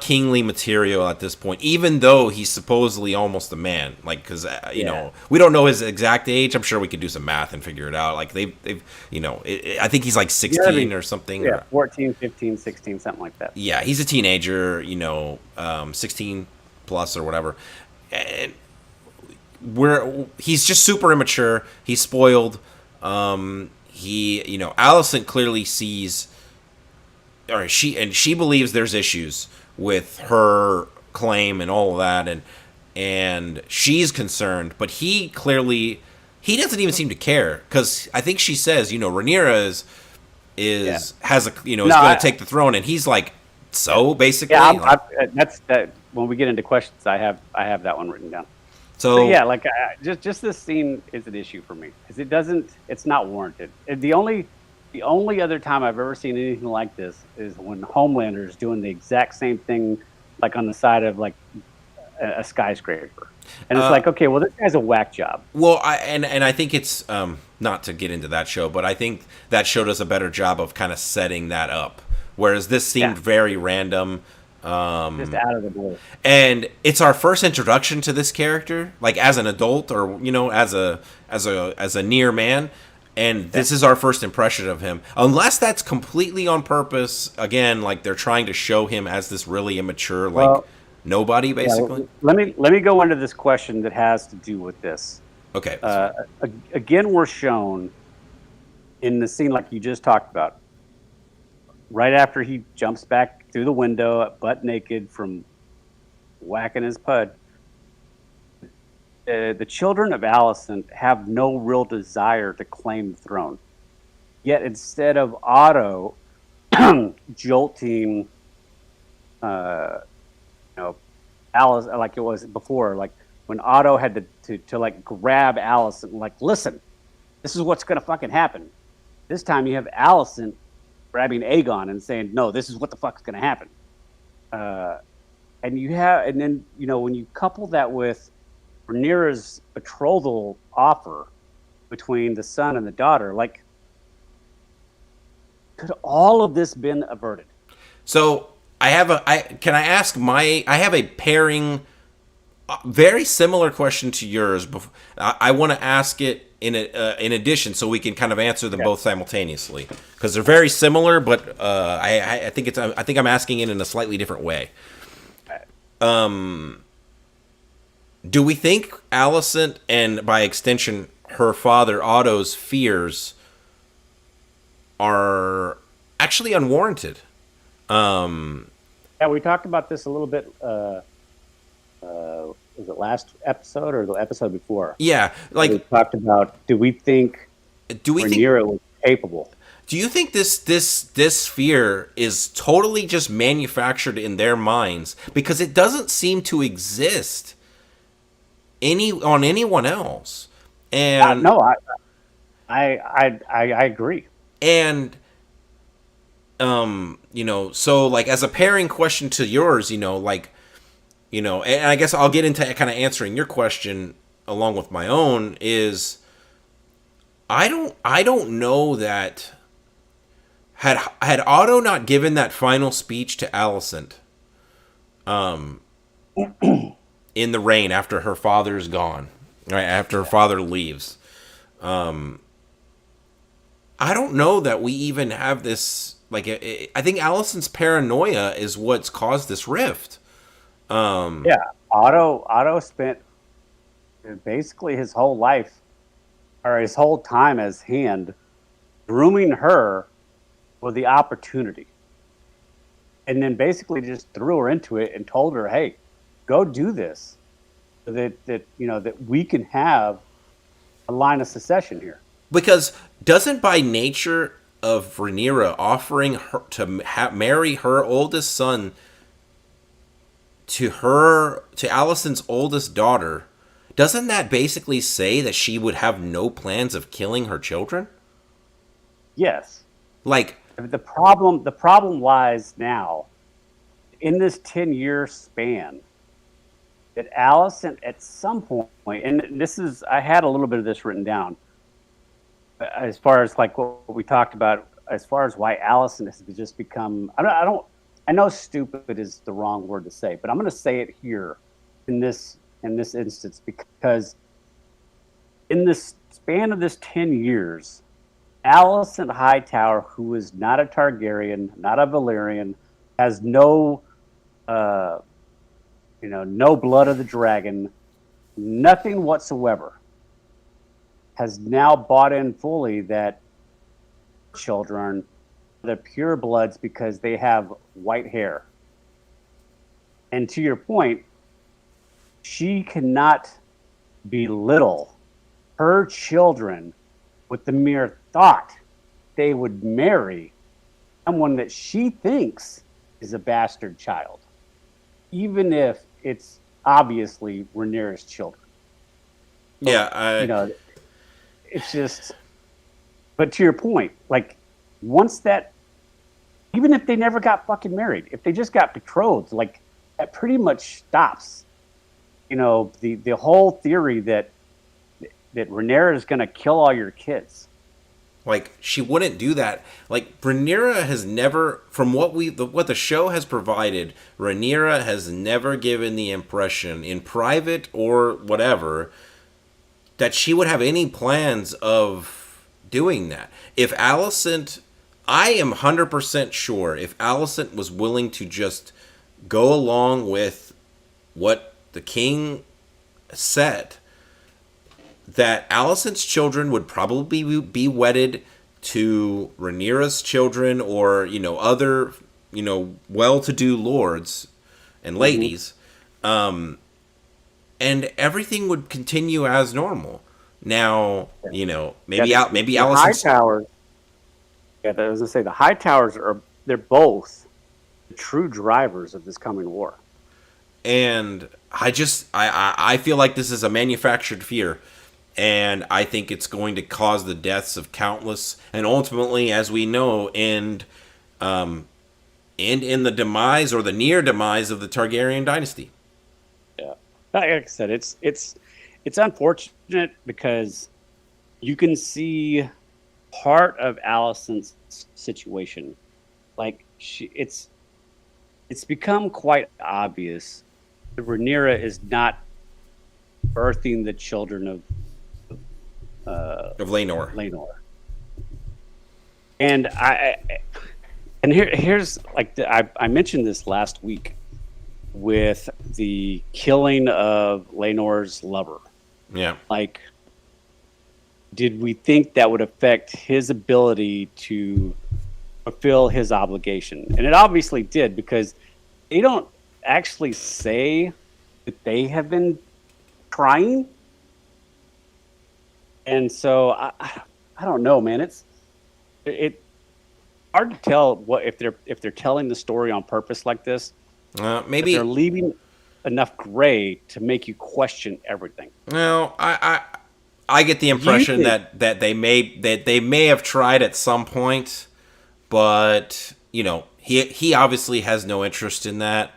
kingly material at this point, even though he's supposedly almost a man. Like, because you know, we don't know his exact age. I'm sure we could do some math and figure it out. Like they've you know, I think he's like 16 or something. Yeah, 14, 15, 16, something like that. Yeah, he's a teenager. You know, 16 plus or whatever, and he's just super immature. He's spoiled. Alicent clearly sees, or she believes there's issues with her claim and all of that, and she's concerned, but he doesn't even seem to care, because I think she says, Rhaenyra is going to take the throne, and he's like, so basically, that's when we get into questions, I have that one written down. So yeah, like just this scene is an issue for me, because it's not warranted. The only other time I've ever seen anything like this is when Homelander is doing the exact same thing, like on the side of like a skyscraper, and it's like, okay, well, this guy's a whack job. Well, I think it's not to get into that show, but I think that show does a better job of kind of setting that up, whereas this seemed very random. Just out of the blue. And it's our first introduction to this character, like as an adult, or as a near man. And this is our first impression of him, unless that's completely on purpose. Again, like they're trying to show him as this really immature, nobody, basically. Let me go into this question that has to do with this. Okay. Again, we're shown in the scene like you just talked about, right after he jumps back through the window, butt naked from whacking his pud. The children of Alicent have no real desire to claim the throne. Yet instead of Otto jolting, Alice like it was before, like when Otto had to like grab Alicent and like, listen, this is what's gonna fucking happen. This time you have Alicent grabbing Aegon and saying, no, this is what the fuck's gonna happen. And then when you couple that with Rhaenyra's betrothal offer between the son and the daughter, like, could all of this been averted? So I have a pairing, very similar question to yours. I want to ask it in addition, so we can kind of answer them both simultaneously, because they're very similar, but I think I'm asking it in a slightly different way. Do we think Alicent, and by extension her father Otto's fears, are actually unwarranted? Yeah, we talked about this a little bit. Was it last episode or the episode before? Yeah, like we talked about. Do we think Rhaenyra was capable? Do you think this fear is totally just manufactured in their minds, because it doesn't seem to exist on anyone else? And no, I agree. And so like as a pairing question to yours, and I guess I'll get into kind of answering your question along with my own, is I don't know that had Otto not given that final speech to Alicent in the rain after her father's gone, right, after her father leaves, I don't know that we even have this, like, I think Alicent's paranoia is what's caused this rift. Otto spent basically his whole life, or his whole time as Hand, grooming her for the opportunity, and then basically just threw her into it and told her, hey, go do this. that we can have a line of succession here. Because doesn't by nature of Rhaenyra offering her to marry her oldest son to Alicent's oldest daughter, doesn't that basically say that she would have no plans of killing her children? Yes. Like the problem lies now in this 10-year span that Alicent at some point, and I had a little bit of this written down as far as like what we talked about, as far as why Alicent has just become, I know stupid is the wrong word to say, but I'm going to say it here in this instance, because in this span of this 10 years, Alicent Hightower, who is not a Targaryen, not a Valyrian, has no blood of the dragon, nothing whatsoever, has now bought in fully that children, the pure bloods, because they have white hair. And to your point, she cannot belittle her children with the mere thought they would marry someone that she thinks is a bastard child, even if it's obviously Rhaenyra's children. Yeah, it's just. But to your point, like, once that, even if they never got fucking married, if they just got betrothed, like, that pretty much stops, the whole theory that Rhaenyra is going to kill all your kids. Like, she wouldn't do that. Like, Rhaenyra has never, from what the show has provided, Rhaenyra has never given the impression, in private or whatever, that she would have any plans of doing that. If Alicent, I am 100% sure, if Alicent was willing to just go along with what the king said, that Alicent's children would probably be wedded to Rhaenyra's children, or other well-to-do lords and ladies, and everything would continue as normal. Now, maybe Alicent's Hightowers. Yeah, I was gonna say the Hightowers they're both the true drivers of this coming war. And I feel like this is a manufactured fear. And I think it's going to cause the deaths of countless, and ultimately, as we know, end in the demise or the near demise of the Targaryen dynasty. Yeah, like I said, it's unfortunate because you can see part of Alicent's situation. Like it's become quite obvious that Rhaenyra is not birthing the children of Laenor. And here's like I mentioned this last week with the killing of Laenor's lover. Yeah. Like, did we think that would affect his ability to fulfill his obligation? And it obviously did, because they don't actually say that they have been trying. And so I don't know, man. It's hard to tell what if they're telling the story on purpose like this. Maybe they're leaving enough gray to make you question everything. No, I get the impression that they may have tried at some point, but he obviously has no interest in that,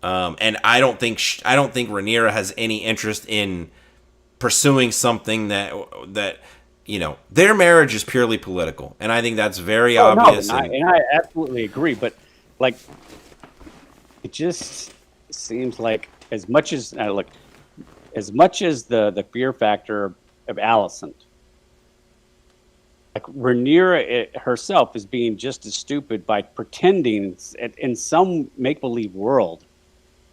and I don't think Rhaenyra has any interest in pursuing something that their marriage is purely political, and I think that's very obvious. No, and I absolutely agree, but like, it just seems like as much as the fear factor of Alicent, like Rhaenyra herself is being just as stupid by pretending in some make-believe world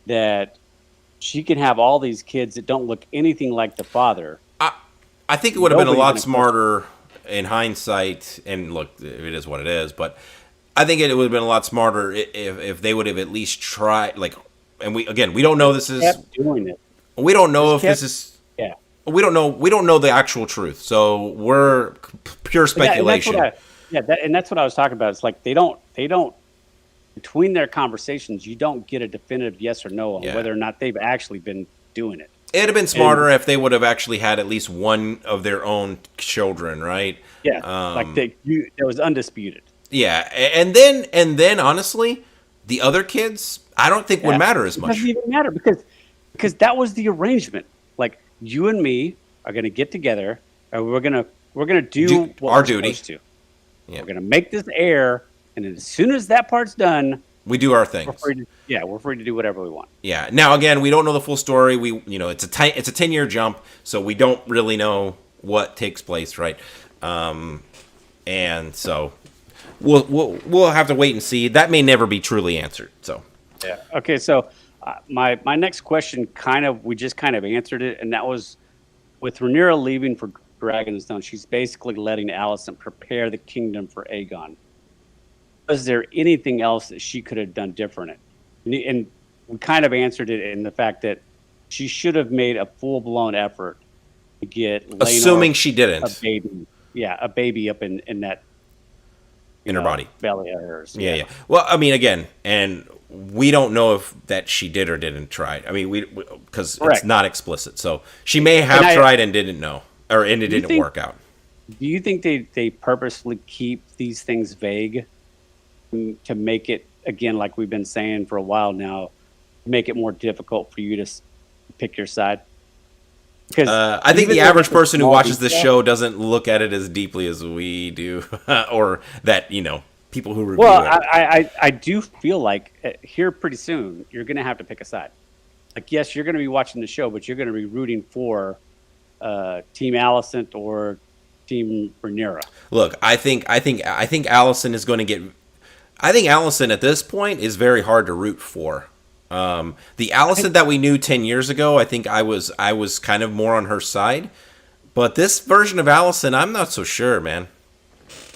that she can have all these kids that don't look anything like the father. I think it would have been a lot smarter in hindsight, and look, it is what it is, but I think it would have been a lot smarter if they would have at least tried, like, and we don't know this is kept doing it. We don't know if Kev, this is. yeah. We don't know. We don't know the actual truth. So we're pure speculation. And that's what I was talking about. It's like they don't. Between their conversations, you don't get a definitive yes or no on whether or not they've actually been doing it. It'd have been smarter if they would have actually had at least one of their own children, right? Yeah, it was undisputed. Yeah, and then honestly, the other kids, I don't think would matter as much. It doesn't even matter because that was the arrangement. Like you and me are going to get together, and we're gonna do what our we're duty. supposed to. Yeah. We're gonna make this air, and as soon as that part's done, we do our things. We're free to do whatever we want. Yeah. Now again, we don't know the full story. It's a 10-year jump, so we don't really know what takes place, right? And so we'll have to wait and see. That may never be truly answered. So yeah. Okay. So my next question we just kind of answered it, and that was with Rhaenyra leaving for Dragonstone. She's basically letting Alicent prepare the kingdom for Aegon. Was there anything else that she could have done different? And we kind of answered it in the fact that she should have made a full-blown effort to get Laenor, assuming she didn't, a baby up in that in her body, belly of hers. Yeah. Well, I mean, again, and we don't know if that she did or didn't try. I mean, because it's not explicit, so she may have tried and didn't know, and it didn't work out. Do you think they purposely keep these things vague to make it, again, like we've been saying for a while now, make it more difficult for you to pick your side? Because I think the average person who watches this show doesn't look at it as deeply as we do, or that people who review it. Well, I do feel like here pretty soon you're going to have to pick a side. Like, yes, you're going to be watching the show, but you're going to be rooting for Team Alicent or Team Rhaenyra. Look, I think Alicent is going to get. I think Alicent at this point is very hard to root for. The Alicent that we knew 10 years ago, I think I was kind of more on her side. But this version of Alicent, I'm not so sure, man.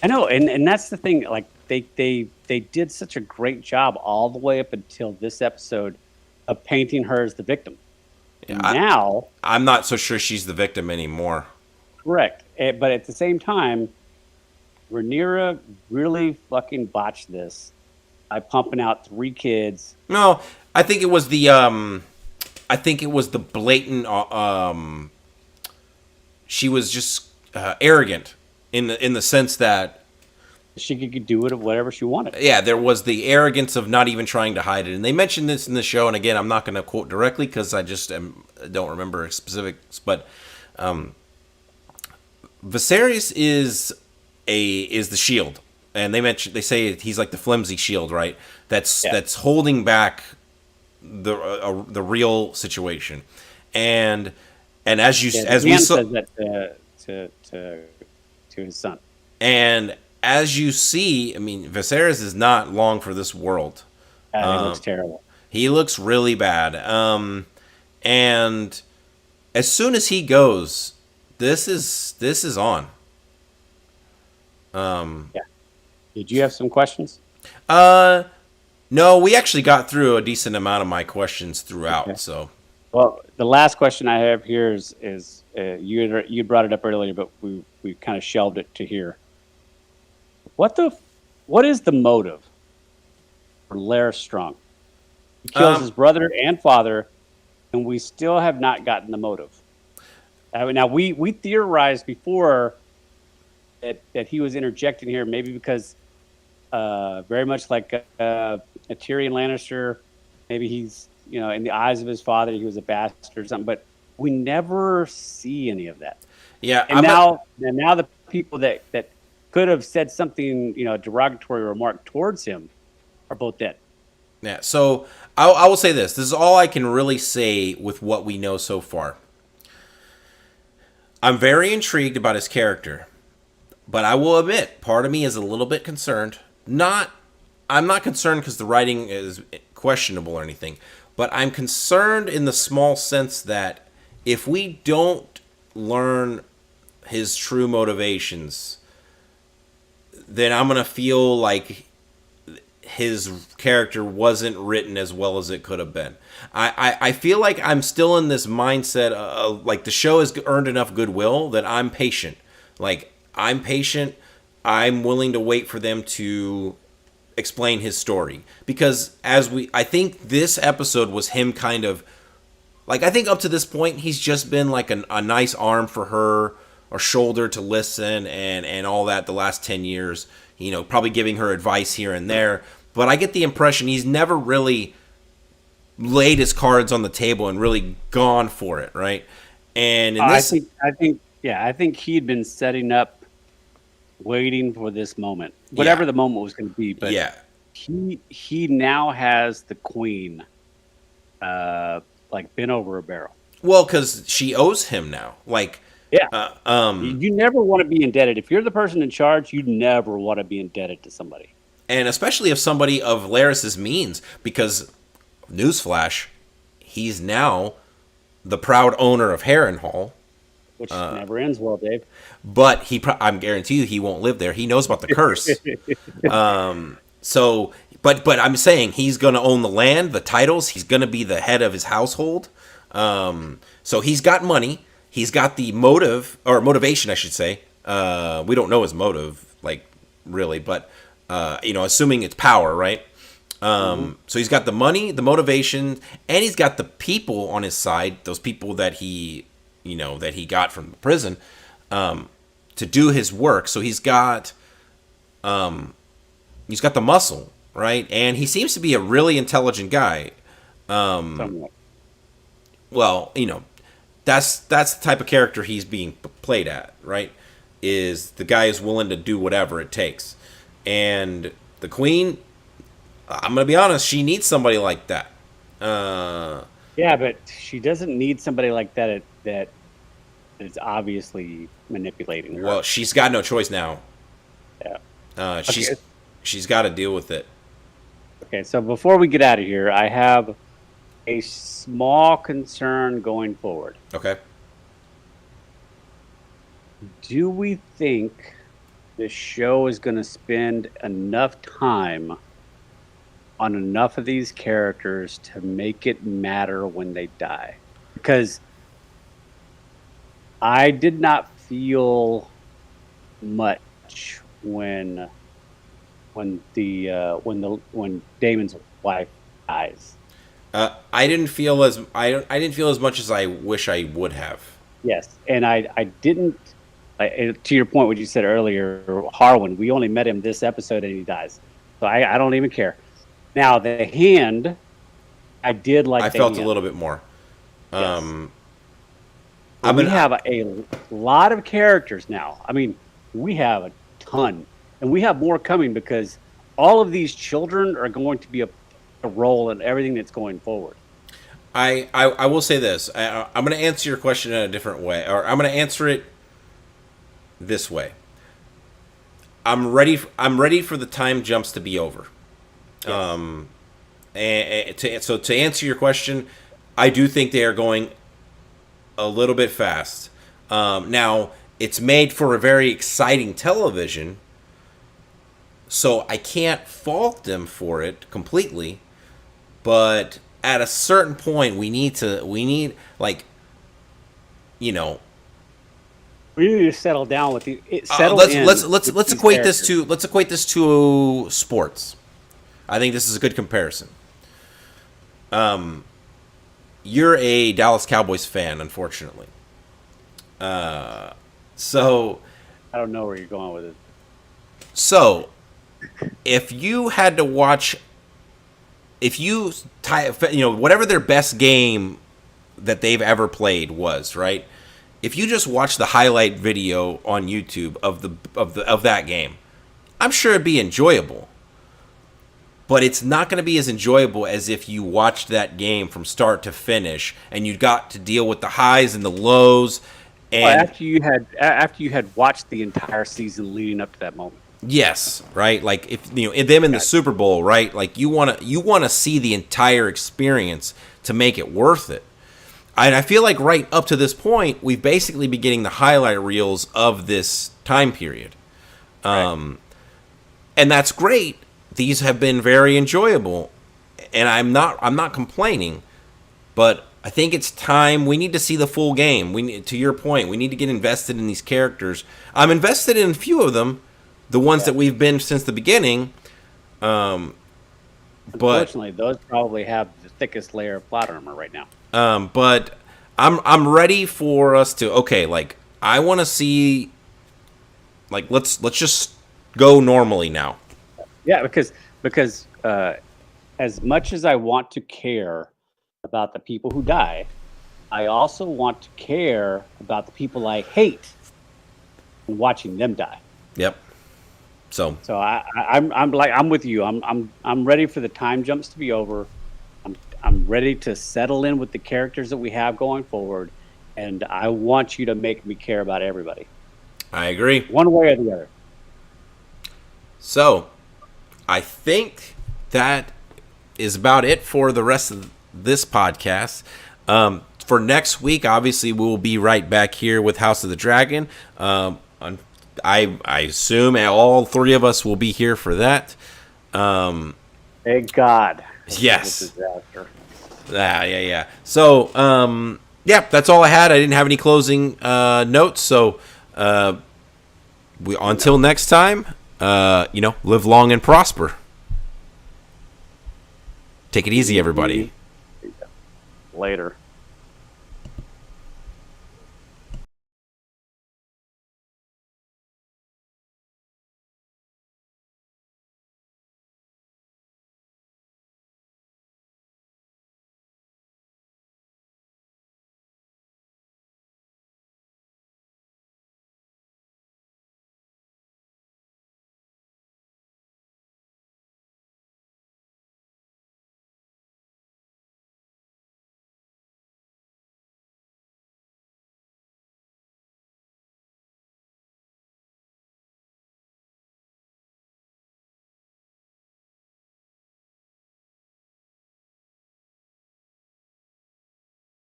I know, and that's the thing. Like they did such a great job all the way up until this episode of painting her as the victim. Yeah, now I'm not so sure she's the victim anymore. Correct, but at the same time, Rhaenyra really fucking botched this by pumping out 3 kids. No, I think it was the blatant. She was just arrogant in the sense that she could do it whatever she wanted. Yeah, there was the arrogance of not even trying to hide it, and they mentioned this in the show. And again, I'm not going to quote directly because I just don't remember specifics, but Viserys is the shield, and they say he's like the flimsy shield, right? That's holding back the real situation, and as we saw that to his son, and as you see, I mean, Viserys is not long for this world. He looks terrible. He looks really bad, and as soon as he goes, this is on. Did you have some questions? No, we actually got through a decent amount of my questions throughout. Okay. So, well, the last question I have here is you brought it up earlier, but we kind of shelved it to here. What is the motive for Larys Strong? He kills his brother and father, and we still have not gotten the motive. Now we theorized before that he was interjecting here, maybe because very much like a Tyrion Lannister, maybe he's in the eyes of his father he was a bastard or something, but we never see any of that. Yeah, and now the people that could have said something derogatory remark towards him are both dead. Yeah, so I will say this. This is all I can really say with what we know so far. I'm very intrigued about his character, but I will admit, part of me is a little bit concerned. I'm not concerned because the writing is questionable or anything, but I'm concerned in the small sense that if we don't learn his true motivations, then I'm going to feel like his character wasn't written as well as it could have been. I feel like I'm still in this mindset of, like, the show has earned enough goodwill that I'm patient. Like, I'm patient. I'm willing to wait for them to explain his story. Because I think this episode was him kind of, like, I think up to this point, he's just been like a nice arm for her, or shoulder to listen and all that the last 10 years, probably giving her advice here and there. But I get the impression he's never really laid his cards on the table and really gone for it, right? And in this, I think he'd been setting up, waiting for this moment, whatever the moment was going to be. But he now has the queen, like, bent over a barrel. Well, because she owes him now, like. Yeah. You never want to be indebted. If you're the person in charge, you never want to be indebted to somebody. And especially if somebody of Laris's means, because, newsflash, he's now the proud owner of Herron Hall. Which never ends well, Dave. But I'm guarantee you he won't live there. He knows about the curse. But I'm saying he's going to own the land, the titles. He's going to be the head of his household. So he's got money. He's got the motivation, I should say. We don't know his motive, like, really, but, assuming it's power, right? So he's got the money, the motivation, and he's got the people on his side, those people that he got from the prison, to do his work. So he's got the muscle, right? And he seems to be a really intelligent guy. Well, that's the type of character he's being played at, right? Is the guy is willing to do whatever it takes. And the queen, I'm going to be honest, she needs somebody like that. Yeah, but she doesn't need somebody like that that is obviously manipulating her. Well, she's got no choice now. Yeah. She's got to deal with it. Okay, so before we get out of here, I have a small concern going forward. Okay. Do we think the show is going to spend enough time on enough of these characters to make it matter when they die? Because I did not feel much when Damon's wife dies. I didn't feel as much as I wish I would have. Yes, and I didn't. To your point, what you said earlier, Harwin. We only met him this episode, and he dies. So I don't even care. Now the hand, I did like. I felt a little bit more. Yes. We have a lot of characters now. I mean, we have a ton, and we have more coming because all of these children are going to be a role in everything that's going forward. I will say this. I'm going to answer your question in a different way, or I'm going to answer it this way. I'm ready for the time jumps to be over. Yes. So to answer your question, I do think they are going a little bit fast. Now, it's made for a very exciting television, so I can't fault them for it completely. But at a certain point, we need like, we need to settle down with the let's equate this to sports. I think this is a good comparison. You're a Dallas Cowboys fan, unfortunately. So I don't know where you're going with it. So if you had to watch, whatever their best game that they've ever played was, right? If you just watch the highlight video on YouTube of that game, I'm sure it'd be enjoyable. But it's not going to be as enjoyable as if you watched that game from start to finish and you got to deal with the highs and the lows. And after you had watched the entire season leading up to that moment. Yes, right. Like if them in the Super Bowl, right? Like you want to see the entire experience to make it worth it. And I feel like right up to this point, we've basically been getting the highlight reels of this time period, and that's great. these have been very enjoyable, and I'm not complaining, but I think it's time. We need to see the full game. To your point, we need to get invested in these characters. I'm invested in a few of them, the ones that we've been since the beginning. Unfortunately, those probably have the thickest layer of plot armor right now. But I'm ready for us to I want to see let's just go normally now. Yeah, because as much as I want to care about the people who die, I also want to care about the people I hate and watching them die. Yep. So I'm with you. I'm ready for the time jumps to be over. I'm ready to settle in with the characters that we have going forward, and I want you to make me care about everybody. I agree. One way or the other. So, I think that is about it for the rest of this podcast. For next week, obviously, we will be right back here with House of the Dragon. I assume all three of us will be here for that. Thank God. Yes. Yeah. So, that's all I had. I didn't have any closing notes. So, until next time, live long and prosper. Take it easy, everybody. Later.